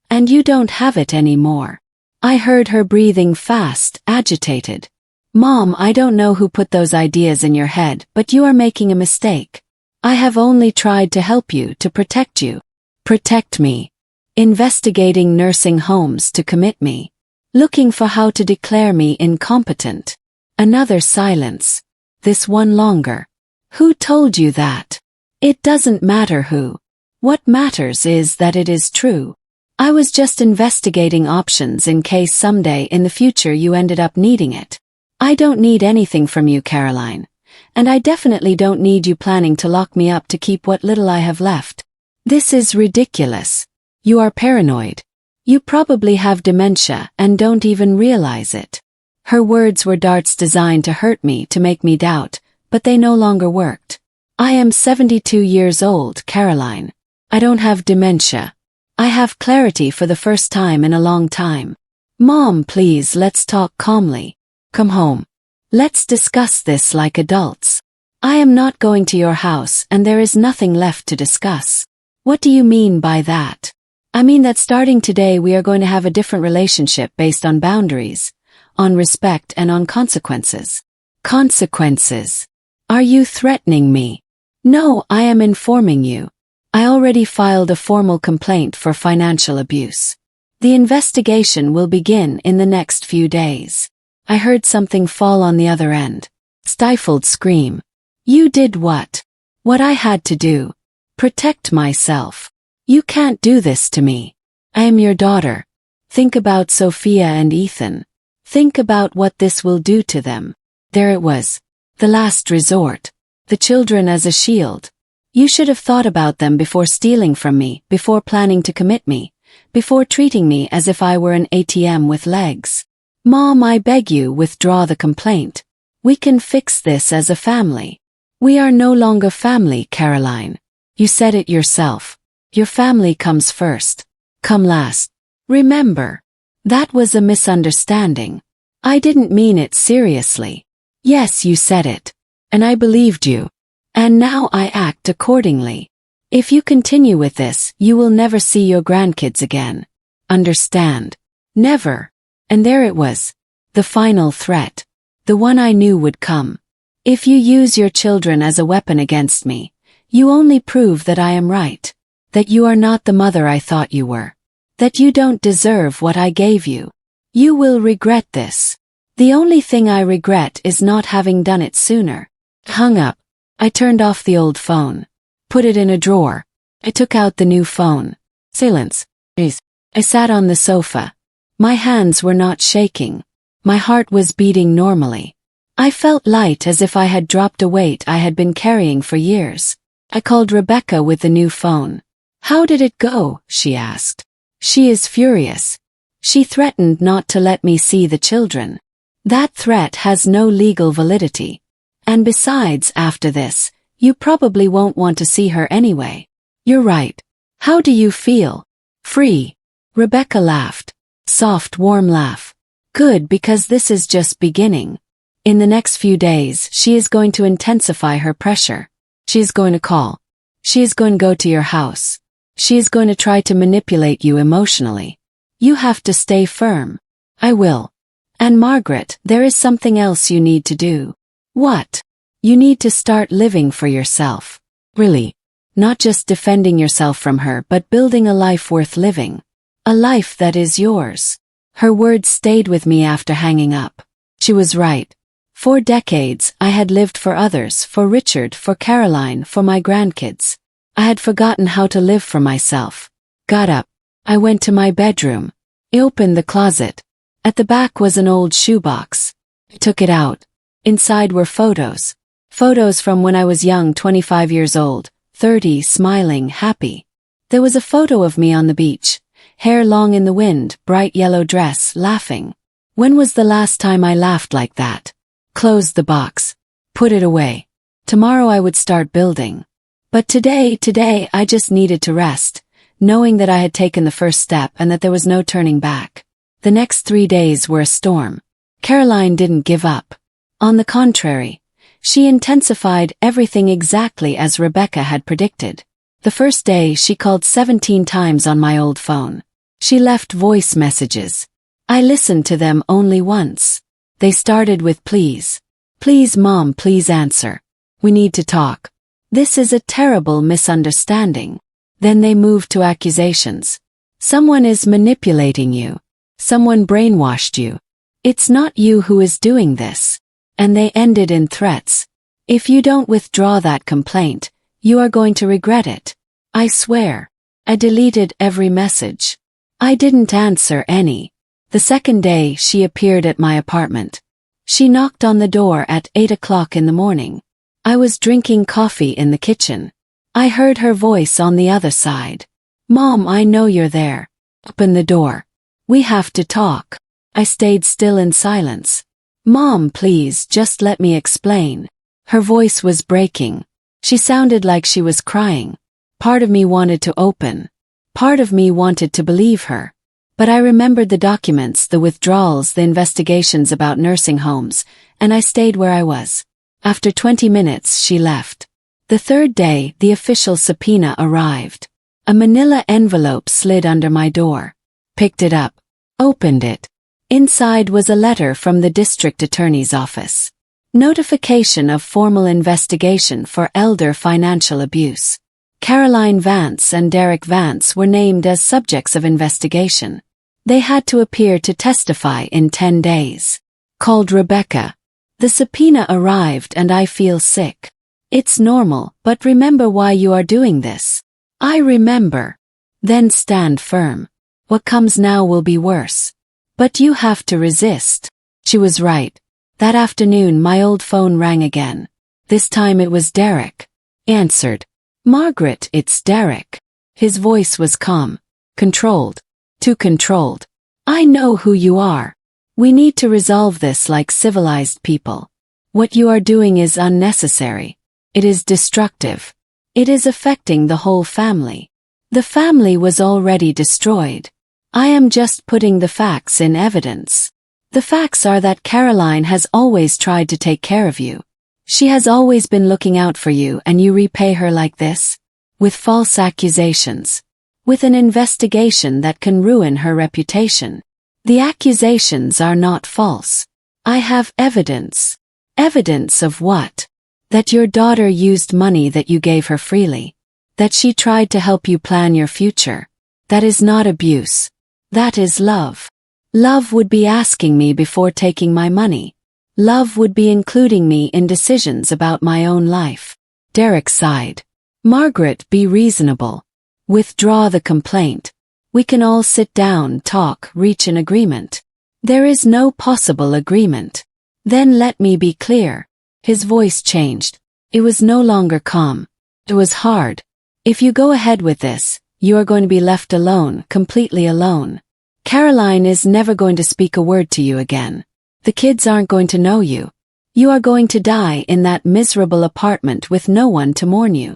And you don't have it anymore. I heard her breathing fast, agitated. Mom, I don't know who put those ideas in your head, but you are making a mistake. I have only tried to help you, to protect you. Protect me. Investigating nursing homes to commit me. Looking for how to declare me incompetent. Another silence. This one longer. Who told you that? It doesn't matter who. What matters is that it is true. I was just investigating options in case someday in the future you ended up needing it. I don't need anything from you, Caroline. And I definitely don't need you planning to lock me up to keep what little I have left. This is ridiculous. You are paranoid. You probably have dementia and don't even realize it. Her words were darts designed to hurt me, to make me doubt, but they no longer worked. I am 72 years old, Caroline. I don't have dementia. I have clarity for the first time in a long time. Mom, please, let's talk calmly. Come home. Let's discuss this like adults. I am not going to your house and there is nothing left to discuss. What do you mean by that? I mean that starting today we are going to have a different relationship based on boundaries, on respect and on consequences. Consequences? Are you threatening me? No, I am informing you. I already filed a formal complaint for financial abuse. The investigation will begin in the next few days. I heard something fall on the other end. Stifled scream. You did what? What I had to do. Protect myself. You can't do this to me. I am your daughter. Think about Sophia and Ethan. Think about what this will do to them. There it was. The last resort. The children as a shield. You should have thought about them before stealing from me, before planning to commit me, before treating me as if I were an ATM with legs. Mom, I beg you, withdraw the complaint. We can fix this as a family. We are no longer family, Caroline. You said it yourself. Your family comes first. Come last. Remember. That was a misunderstanding. I didn't mean it seriously. Yes, you said it. And I believed you. And now I act accordingly. If you continue with this, you will never see your grandkids again. Understand? Never. And there it was. The final threat. The one I knew would come. If you use your children as a weapon against me, you only prove that I am right. That you are not the mother I thought you were. That you don't deserve what I gave you. You will regret this. The only thing I regret is not having done it sooner. Hung up. I turned off the old phone. Put it in a drawer. I took out the new phone. Silence. Please. I sat on the sofa. My hands were not shaking. My heart was beating normally. I felt light, as if I had dropped a weight I had been carrying for years. I called Rebecca with the new phone. How did it go? She asked. She is furious. She threatened not to let me see the children. That threat has no legal validity. And besides, after this, you probably won't want to see her anyway. You're right. How do you feel? Free. Rebecca laughed. Soft, warm laugh. Good, because this is just beginning. In the next few days, she is going to intensify her pressure. She is going to call. She is going to go to your house. She is going to try to manipulate you emotionally. You have to stay firm. I will. And Margaret, there is something else you need to do. What? You need to start living for yourself. Really. Not just defending yourself from her, but building a life worth living. A life that is yours. Her words stayed with me after hanging up. She was right. For decades, I had lived for others, for Richard, for Caroline, for my grandkids. I had forgotten how to live for myself. Got up. I went to my bedroom. I opened the closet. At the back was an old shoebox. I took it out. Inside were photos. Photos from when I was young, 25 years old, 30, smiling, happy. There was a photo of me on the beach, hair long in the wind, bright yellow dress, laughing. When was the last time I laughed like that? Closed the box. Put it away. Tomorrow I would start building. But today I just needed to rest, knowing that I had taken the first step and that there was no turning back. The next 3 days were a storm. Caroline didn't give up. On the contrary, she intensified everything exactly as Rebecca had predicted. The first day she called 17 times on my old phone. She left voice messages. I listened to them only once. They started with please. Please, Mom, please answer. We need to talk. This is a terrible misunderstanding. Then they moved to accusations. Someone is manipulating you. Someone brainwashed you. It's not you who is doing this. And they ended in threats. If you don't withdraw that complaint, you are going to regret it. I swear. I deleted every message. I didn't answer any. The second day she appeared at my apartment. She knocked on the door at 8 o'clock in the morning. I was drinking coffee in the kitchen. I heard her voice on the other side. Mom, I know you're there. Open the door. We have to talk. I stayed still in silence. Mom, please, just let me explain. Her voice was breaking. She sounded like she was crying. Part of me wanted to open. Part of me wanted to believe her. But I remembered the documents, the withdrawals, the investigations about nursing homes, and I stayed where I was. After 20 minutes, she left. The third day, the official subpoena arrived. A manila envelope slid under my door. Picked it up. Opened it. Inside was a letter from the district attorney's office. Notification of formal investigation for elder financial abuse. Caroline Vance and Derek Vance were named as subjects of investigation. They had to appear to testify in 10 days. Called Rebecca. The subpoena arrived and I feel sick. It's normal, but remember why you are doing this. I remember. Then stand firm. What comes now will be worse. But you have to resist. She was right. That afternoon my old phone rang again. This time it was Derek. Answered. Margaret, it's Derek. His voice was calm. Controlled. Too controlled. I know who you are. We need to resolve this like civilized people. What you are doing is unnecessary. It is destructive. It is affecting the whole family. The family was already destroyed. I am just putting the facts in evidence. The facts are that Caroline has always tried to take care of you. She has always been looking out for you, and you repay her like this? With false accusations. With an investigation that can ruin her reputation. The accusations are not false. I have evidence. Evidence of what? That your daughter used money that you gave her freely. That she tried to help you plan your future. That is not abuse. That is love. Love would be asking me before taking my money. Love would be including me in decisions about my own life. Derek sighed. Margaret, be reasonable. Withdraw the complaint. We can all sit down, talk, reach an agreement. There is no possible agreement. Then let me be clear. His voice changed. It was no longer calm. It was hard. If you go ahead with this, you are going to be left alone, completely alone. Caroline is never going to speak a word to you again. The kids aren't going to know you. You are going to die in that miserable apartment with no one to mourn you.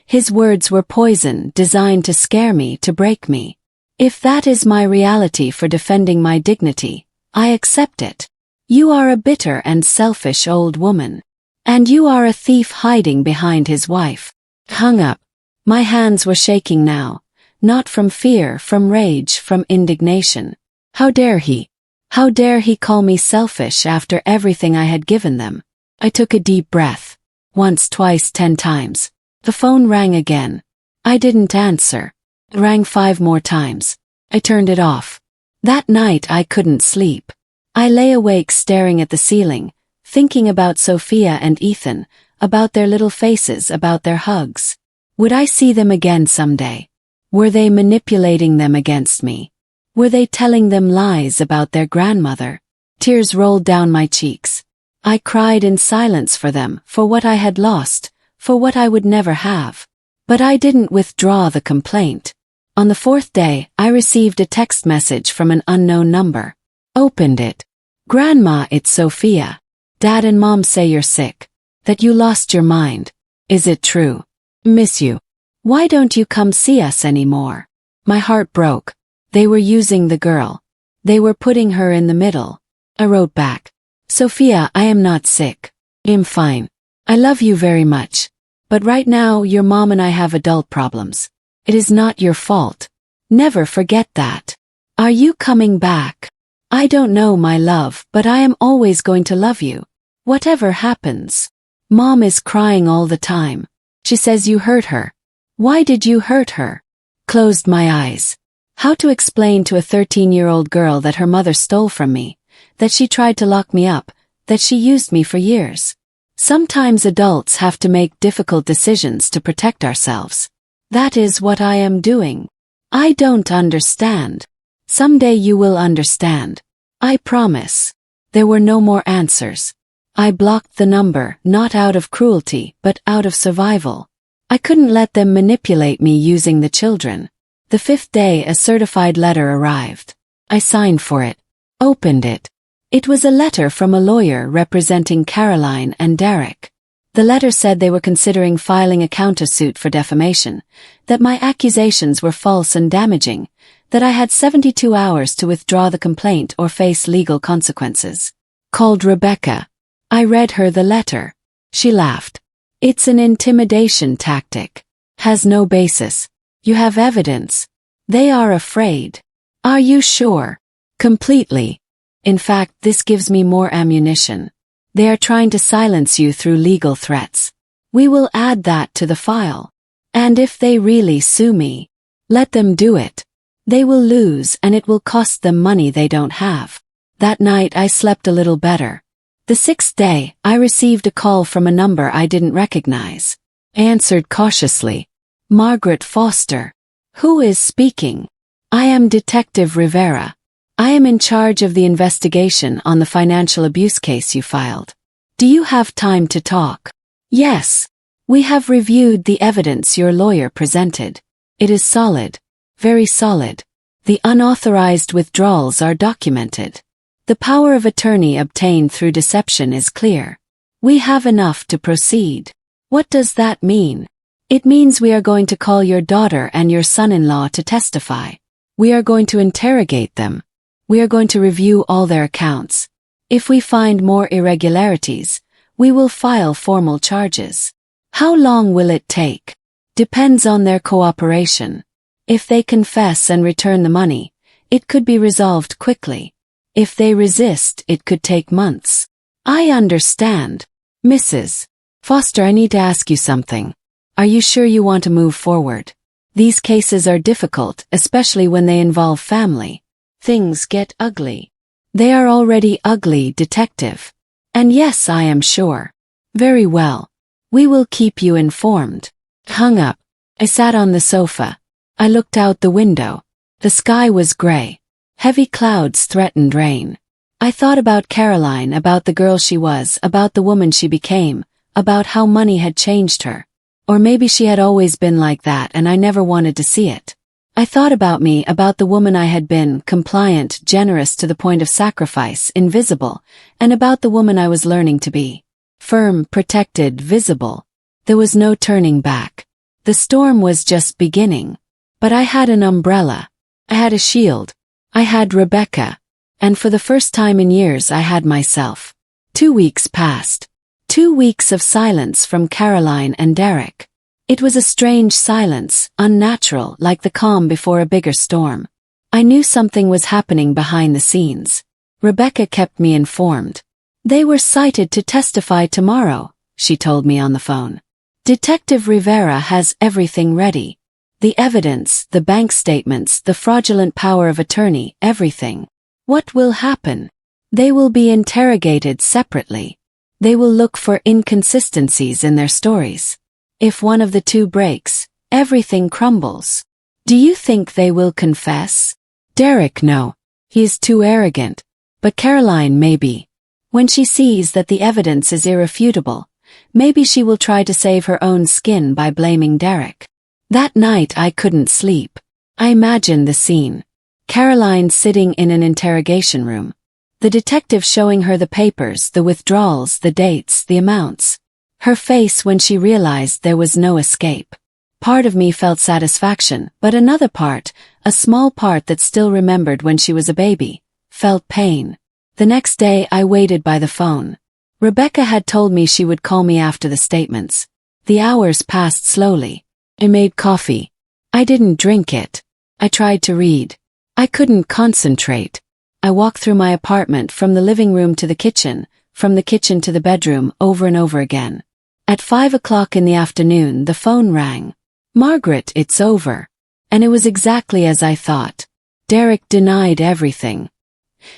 His words were poison, designed to scare me, to break me. If that is my reality for defending my dignity, I accept it. You are a bitter and selfish old woman. And you are a thief hiding behind his wife. Hung up. My hands were shaking now. Not from fear, from rage, from indignation. How dare he? How dare he call me selfish after everything I had given them? I took a deep breath. Once, twice, 10 times. The phone rang again. I didn't answer. It rang 5 more times. I turned it off. That night I couldn't sleep. I lay awake staring at the ceiling, thinking about Sophia and Ethan, about their little faces, about their hugs. Would I see them again someday? Were they manipulating them against me? Were they telling them lies about their grandmother? Tears rolled down my cheeks. I cried in silence for them, for what I had lost, for what I would never have. But I didn't withdraw the complaint. On the 4th day, I received a text message from an unknown number. Opened it. Grandma, it's Sophia. Dad and Mom say you're sick. That you lost your mind. Is it true? Miss you. Why don't you come see us anymore? My heart broke. They were using the girl. They were putting her in the middle. I wrote back. Sophia, I am not sick. I'm fine. I love you very much. But right now your mom and I have adult problems. It is not your fault. Never forget that. Are you coming back? I don't know, my love, but I am always going to love you. Whatever happens. Mom is crying all the time. She says you hurt her. Why did you hurt her? Closed my eyes. How to explain to a 13-year-old girl that her mother stole from me, that she tried to lock me up, that she used me for years? Sometimes adults have to make difficult decisions to protect ourselves. That is what I am doing. I don't understand. Someday you will understand. I promise. There were no more answers. I blocked the number, not out of cruelty, but out of survival. I couldn't let them manipulate me using the children. The 5th day a certified letter arrived. I signed for it. Opened it. It was a letter from a lawyer representing Caroline and Derek. The letter said they were considering filing a countersuit for defamation, that my accusations were false and damaging, that I had 72 hours to withdraw the complaint or face legal consequences. Called Rebecca. I read her the letter. She laughed. It's an intimidation tactic. Has no basis. You have evidence. They are afraid. Are you sure? Completely. In fact, this gives me more ammunition. They are trying to silence you through legal threats. We will add that to the file. And if they really sue me, let them do it. They will lose and it will cost them money they don't have. That night I slept a little better. The 6th day, I received a call from a number I didn't recognize. I answered cautiously. Margaret Foster. Who is speaking? I am Detective Rivera. I am in charge of the investigation on the financial abuse case you filed. Do you have time to talk? Yes. We have reviewed the evidence your lawyer presented. It is solid. Very solid. The unauthorized withdrawals are documented. The power of attorney obtained through deception is clear. We have enough to proceed. What does that mean? It means we are going to call your daughter and your son-in-law to testify. We are going to interrogate them. We are going to review all their accounts. If we find more irregularities, we will file formal charges. How long will it take? Depends on their cooperation. If they confess and return the money, it could be resolved quickly. If they resist, it could take months. I understand. Mrs. Foster, I need to ask you something. Are you sure you want to move forward? These cases are difficult, especially when they involve family. Things get ugly. They are already ugly, Detective. And yes, I am sure. Very well. We will keep you informed. Hung up. I sat on the sofa. I looked out the window. The sky was gray. Heavy clouds threatened rain. I thought about Caroline, about the girl she was, about the woman she became, about how money had changed her. Or maybe she had always been like that and I never wanted to see it. I thought about me, about the woman I had been, compliant, generous to the point of sacrifice, invisible, and about the woman I was learning to be. Firm, protected, visible. There was no turning back. The storm was just beginning. But I had an umbrella. I had a shield. I had Rebecca. And for the first time in years I had myself. 2 weeks passed. 2 weeks of silence from Caroline and Derek. It was a strange silence, unnatural, like the calm before a bigger storm. I knew something was happening behind the scenes. Rebecca kept me informed. They were cited to testify tomorrow, she told me on the phone. Detective Rivera has everything ready. The evidence, the bank statements, the fraudulent power of attorney, everything. What will happen? They will be interrogated separately. They will look for inconsistencies in their stories. If one of the two breaks, everything crumbles. Do you think they will confess? Derek, no. He is too arrogant. But Caroline, maybe. When she sees that the evidence is irrefutable, maybe she will try to save her own skin by blaming Derek. That night I couldn't sleep. I imagined the scene. Caroline sitting in an interrogation room. The detective showing her the papers, the withdrawals, the dates, the amounts. Her face when she realized there was no escape. Part of me felt satisfaction, but another part, a small part that still remembered when she was a baby, felt pain. The next day I waited by the phone. Rebecca had told me she would call me after the statements. The hours passed slowly. I made coffee. I didn't drink it. I tried to read. I couldn't concentrate. I walked through my apartment from the living room to the kitchen, from the kitchen to the bedroom, over and over again. At 5 o'clock in the afternoon, the phone rang. Margaret, it's over. And it was exactly as I thought. Derek denied everything.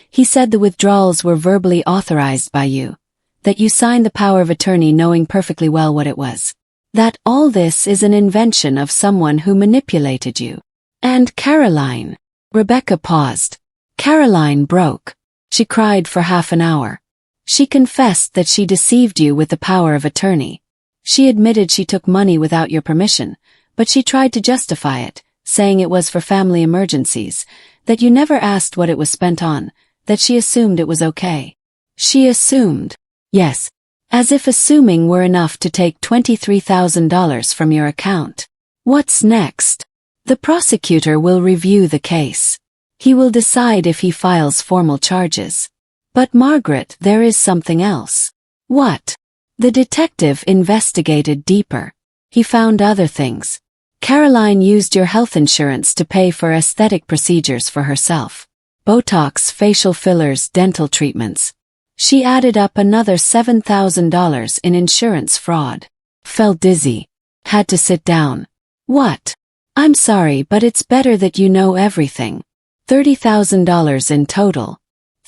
He said the withdrawals were verbally authorized by you. That you signed the power of attorney knowing perfectly well what it was. That all this is an invention of someone who manipulated you. And Caroline. Rebecca paused. Caroline broke. She cried for half an hour. She confessed that she deceived you with the power of attorney. She admitted she took money without your permission, but she tried to justify it, saying it was for family emergencies, that you never asked what it was spent on, that she assumed it was okay. She assumed. Yes. As if assuming were enough to take $23,000 from your account. What's next? The prosecutor will review the case. He will decide if he files formal charges. But Margaret, there is something else. What? The detective investigated deeper. He found other things. Caroline used your health insurance to pay for aesthetic procedures for herself. Botox, facial fillers, dental treatments. She added up another $7,000 in insurance fraud. Felt dizzy. Had to sit down. What? I'm sorry, but it's better that you know everything. $30,000 in total.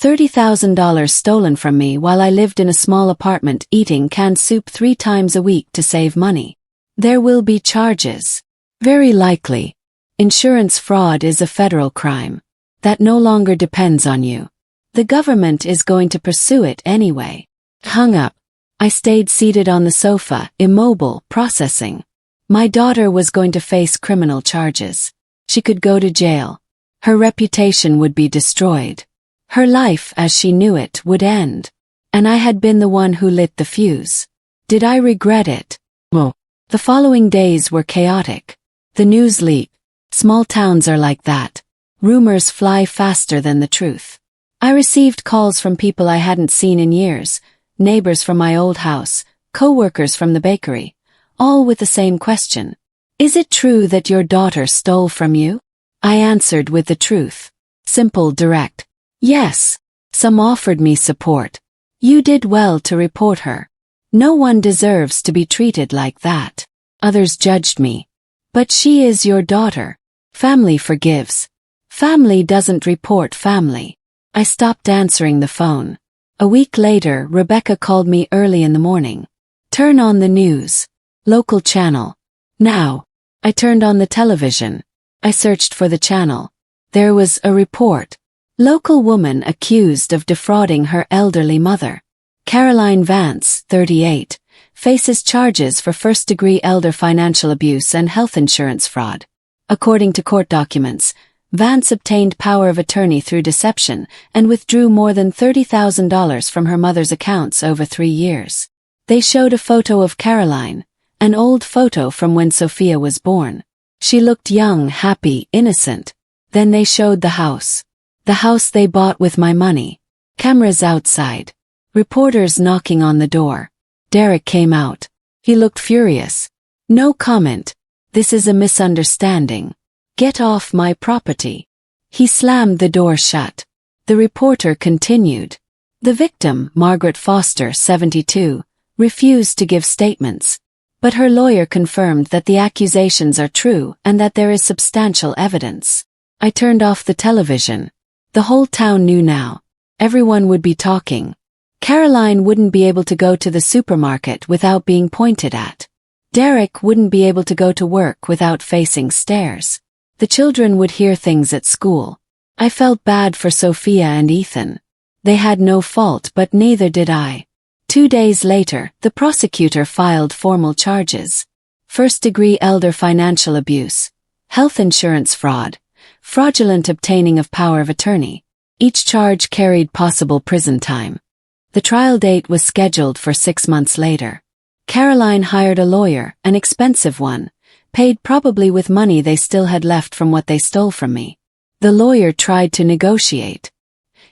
$30,000 stolen from me while I lived in a small apartment eating canned soup 3 times a week to save money. There will be charges. Very likely. Insurance fraud is a federal crime. That no longer depends on you. The government is going to pursue it anyway. Hung up. I stayed seated on the sofa, immobile, processing. My daughter was going to face criminal charges. She could go to jail. Her reputation would be destroyed. Her life as she knew it would end. And I had been the one who lit the fuse. Did I regret it? No. The following days were chaotic. The news leaked. Small towns are like that. Rumors fly faster than the truth. I received calls from people I hadn't seen in years, neighbors from my old house, co-workers from the bakery, all with the same question. Is it true that your daughter stole from you? I answered with the truth. Simple, direct. Yes. Some offered me support. You did well to report her. No one deserves to be treated like that. Others judged me. But she is your daughter. Family forgives. Family doesn't report family. I stopped answering the phone. A week later, Rebecca called me early in the morning. Turn on the news. Local channel. Now. I turned on the television. I searched for the channel. There was a report. Local woman accused of defrauding her elderly mother. Caroline Vance, 38, faces charges for first-degree elder financial abuse and health insurance fraud. According to court documents, Vance obtained power of attorney through deception and withdrew more than $30,000 from her mother's accounts over 3 years. They showed a photo of Caroline, an old photo from when Sophia was born. She looked young, happy, innocent. Then they showed the house. The house they bought with my money. Cameras outside. Reporters knocking on the door. Derek came out. He looked furious. No comment. This is a misunderstanding. Get off my property. He slammed the door shut. The reporter continued. The victim, Margaret Foster, 72, refused to give statements. But her lawyer confirmed that the accusations are true and that there is substantial evidence. I turned off the television. The whole town knew now. Everyone would be talking. Caroline wouldn't be able to go to the supermarket without being pointed at. Derek wouldn't be able to go to work without facing stares. The children would hear things at school. I felt bad for Sophia and Ethan. They had no fault, but neither did I. 2 days later, the prosecutor filed formal charges. First-degree elder financial abuse, health insurance fraud, fraudulent obtaining of power of attorney. Each charge carried possible prison time. The trial date was scheduled for 6 months later. Caroline hired a lawyer, an expensive one, paid probably with money they still had left from what they stole from me. The lawyer tried to negotiate.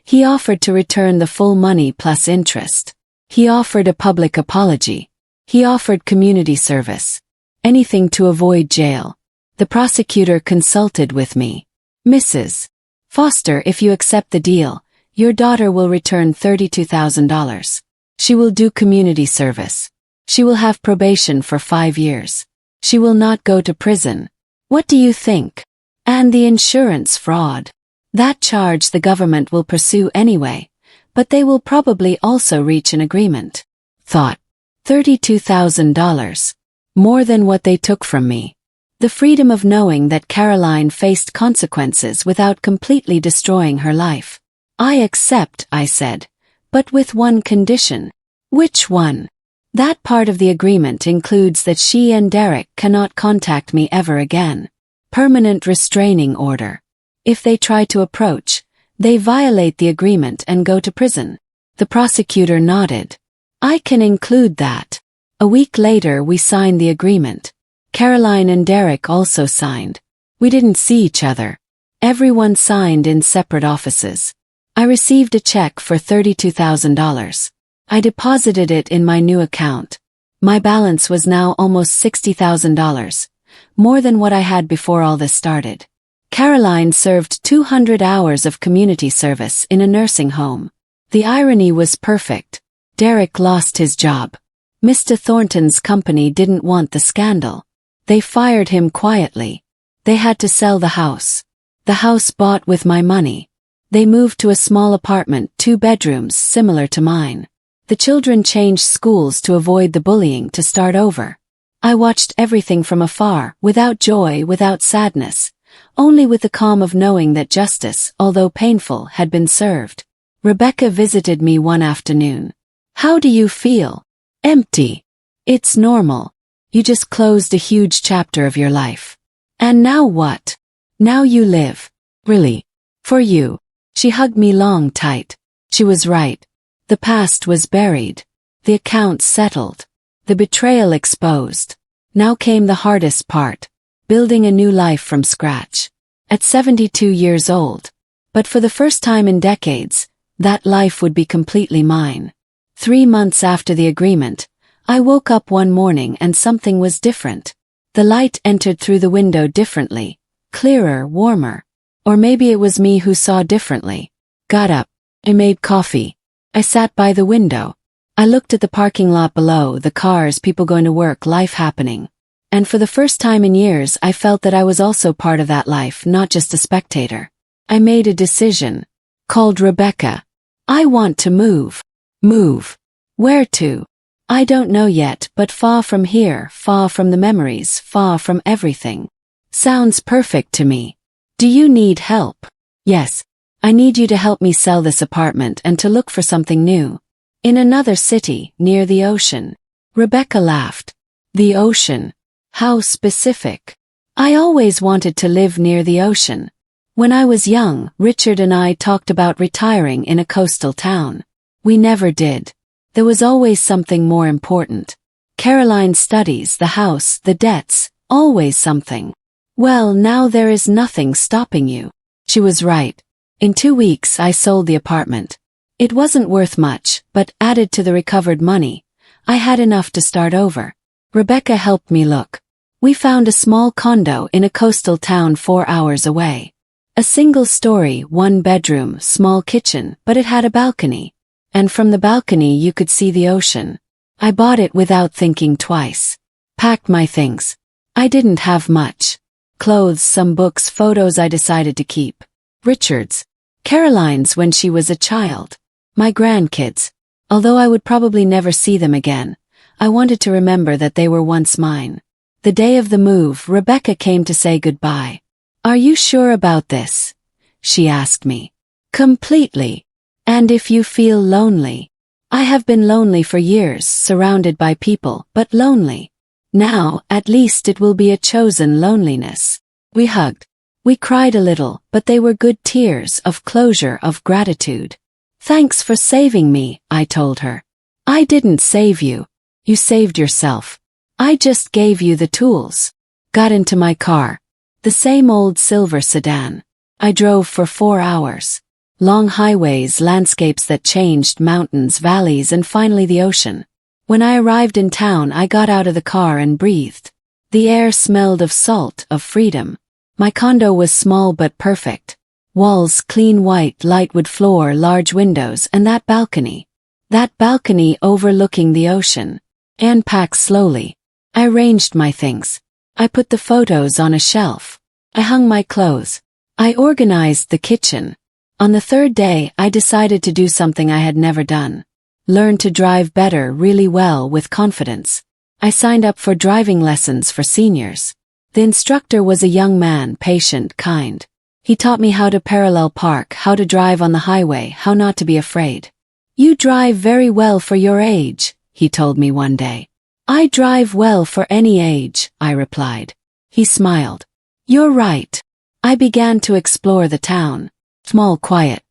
He offered to return the full money plus interest. He offered a public apology. He offered community service. Anything to avoid jail. The prosecutor consulted with me. Mrs. Foster, if you accept the deal, your daughter will return $32,000. She will do community service. She will have probation for 5 years. She will not go to prison. What do you think? And the insurance fraud. That charge the government will pursue anyway, but they will probably also reach an agreement. Thought. $32,000. More than what they took from me. The freedom of knowing that Caroline faced consequences without completely destroying her life. I accept, I said, but with one condition. Which one? That part of the agreement includes that she and Derek cannot contact me ever again. Permanent restraining order. If they try to approach, They violate the agreement and go to prison. The prosecutor nodded. I can include that. A week later we signed the agreement. Caroline and Derek also signed. We didn't see each other. Everyone signed in separate offices. I received a check for $32,000. I deposited it in my new account. My balance was now almost $60,000, more than what I had before all this started. Caroline served 200 hours of community service in a nursing home. The irony was perfect. Derek lost his job. Mr. Thornton's company didn't want the scandal. They fired him quietly. They had to sell the house. The house bought with my money. They moved to a small apartment, 2 bedrooms, similar to mine. The children changed schools to avoid the bullying to start over. I watched everything from afar, without joy, without sadness, only with the calm of knowing that justice, although painful, had been served. Rebecca visited me one afternoon. How do you feel? Empty. It's normal. You just closed a huge chapter of your life. And now what? Now you live. Really. For you. She hugged me long, tight. She was right. The past was buried. The accounts settled. The betrayal exposed. Now came the hardest part. Building a new life from scratch. At 72 years old. But for the first time in decades, that life would be completely mine. 3 months after the agreement, I woke up one morning and something was different. The light entered through the window differently, clearer, warmer. Or maybe it was me who saw differently. Got up. I made coffee. I sat by the window. I looked at the parking lot below, the cars, people going to work, life happening. And for the first time in years, I felt that I was also part of that life, not just a spectator. I made a decision. Called Rebecca. I want to move. Move. Where to? I don't know yet, but far from here, far from the memories, far from everything. Sounds perfect to me. Do you need help? Yes. I need you to help me sell this apartment and to look for something new. In another city, near the ocean. Rebecca laughed. The ocean. How specific. I always wanted to live near the ocean. When I was young, Richard and I talked about retiring in a coastal town. We never did. There was always something more important. Caroline's studies, the house, the debts, always something. Well, now there is nothing stopping you. She was right. In 2 weeks I sold the apartment. It wasn't worth much, but added to the recovered money, I had enough to start over. Rebecca helped me look. We found a small condo in a coastal town 4 hours away. A single story, 1 bedroom, small kitchen, but it had a balcony. And from the balcony you could see the ocean. I bought it without thinking twice. Packed my things. I didn't have much. Clothes, some books, photos I decided to keep. Richard's. Caroline's when she was a child. My grandkids. Although I would probably never see them again, I wanted to remember that they were once mine. The day of the move, Rebecca came to say goodbye. Are you sure about this? She asked me. Completely. And if you feel lonely. I have been lonely for years, surrounded by people, but lonely. Now, at least it will be a chosen loneliness. We hugged. We cried a little, but they were good tears of closure, of gratitude. Thanks for saving me, I told her. I didn't save you. You saved yourself. I just gave you the tools. Got into my car. The same old silver sedan. I drove for 4 hours. Long highways, landscapes that changed, mountains, valleys, and finally the ocean. When I arrived in town, I got out of the car and breathed. The air smelled of salt, of freedom. My condo was small but perfect. Walls, clean white, light wood floor, large windows, and that balcony. That balcony overlooking the ocean. Anne packed slowly. I arranged my things. I put the photos on a shelf. I hung my clothes. I organized the kitchen. On the 3rd day, I decided to do something I had never done. Learn to drive better, really well, with confidence. I signed up for driving lessons for seniors. The instructor was a young man, patient, kind. He taught me how to parallel park, how to drive on the highway, how not to be afraid. You drive very well for your age, he told me one day. I drive well for any age, I replied. He smiled. You're right. I began to explore the town. Small, quiet.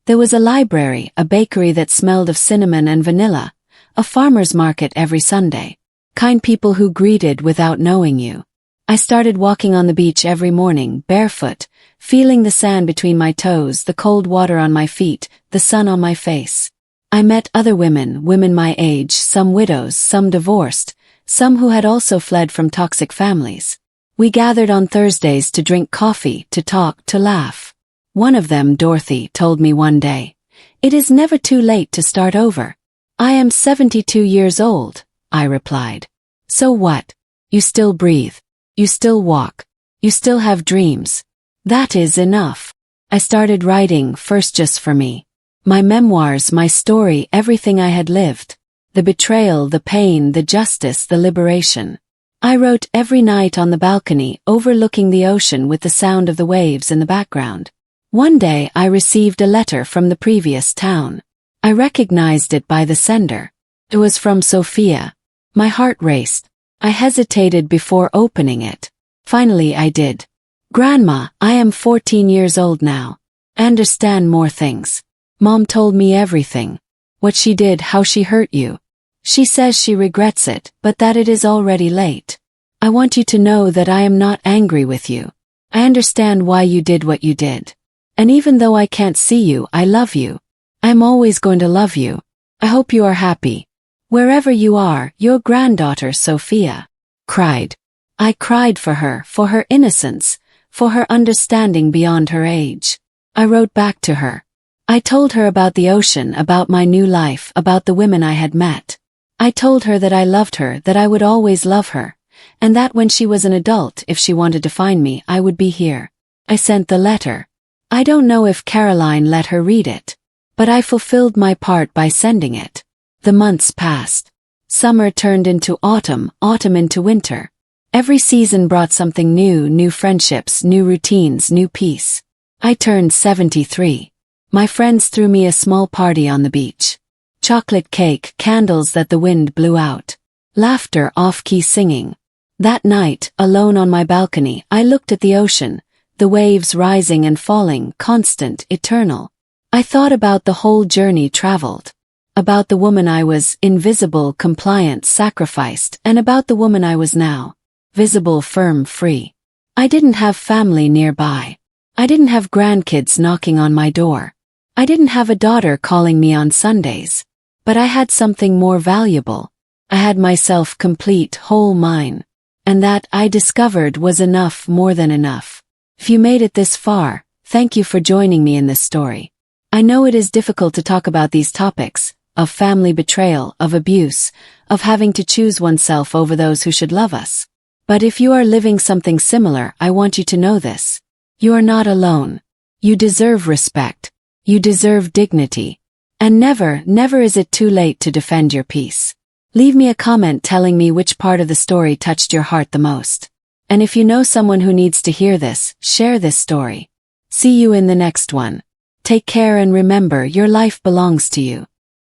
There was a library, a bakery that smelled of cinnamon and vanilla, a farmer's market every Sunday. Kind people who greeted without knowing you. I started walking on the beach every morning, barefoot, feeling the sand between my toes, the cold water on my feet, the sun on my face. I met other women my age, some widows, some divorced, some who had also fled from toxic families. We gathered on Thursdays to drink coffee, to talk, to laugh. One of them, Dorothy, told me one day, "It is never too late to start over." "I am 72 years old," I replied. "So what? You still breathe. You still walk. You still have dreams. That is enough." I started writing, first just for me. My memoirs, my story, everything I had lived. The betrayal, the pain, the justice, the liberation. I wrote every night on the balcony, overlooking the ocean with the sound of the waves in the background. One day I received a letter from the previous town. I recognized it by the sender. It was from Sophia. My heart raced. I hesitated before opening it. Finally I did. "Grandma, I am 14 years old now. I understand more things. Mom told me everything. What she did, how she hurt you. She says she regrets it, but that it is already late. I want you to know that I am not angry with you. I understand why you did what you did. And even though I can't see you, I love you. I am always going to love you. I hope you are happy. Wherever you are, your granddaughter Sophia." Cried. I cried for her innocence, for her understanding beyond her age. I wrote back to her. I told her about the ocean, about my new life, about the women I had met. I told her that I loved her, that I would always love her, and that when she was an adult, if she wanted to find me, I would be here. I sent the letter. I don't know if Caroline let her read it, but I fulfilled my part by sending it. The months passed. Summer turned into autumn, autumn into winter. Every season brought something new, new friendships, new routines, new peace. I turned 73. My friends threw me a small party on the beach. Chocolate cake, candles that the wind blew out. Laughter, off-key singing. That night, alone on my balcony, I looked at the ocean, the waves rising and falling, constant, eternal. I thought about the whole journey traveled. About the woman I was, invisible, compliant, sacrificed, and about the woman I was now, visible, firm, free. I didn't have family nearby. I didn't have grandkids knocking on my door. I didn't have a daughter calling me on Sundays. But I had something more valuable. I had myself, complete, whole, mine. And that, I discovered, was enough, more than enough. If you made it this far, thank you for joining me in this story. I know it is difficult to talk about these topics, of family betrayal, of abuse, of having to choose oneself over those who should love us. But if you are living something similar, I want you to know this. You are not alone. You deserve respect. You deserve dignity. And never, never is it too late to defend your peace. Leave me a comment telling me which part of the story touched your heart the most. And if you know someone who needs to hear this, share this story. See you in the next one. Take care and remember, your life belongs to you.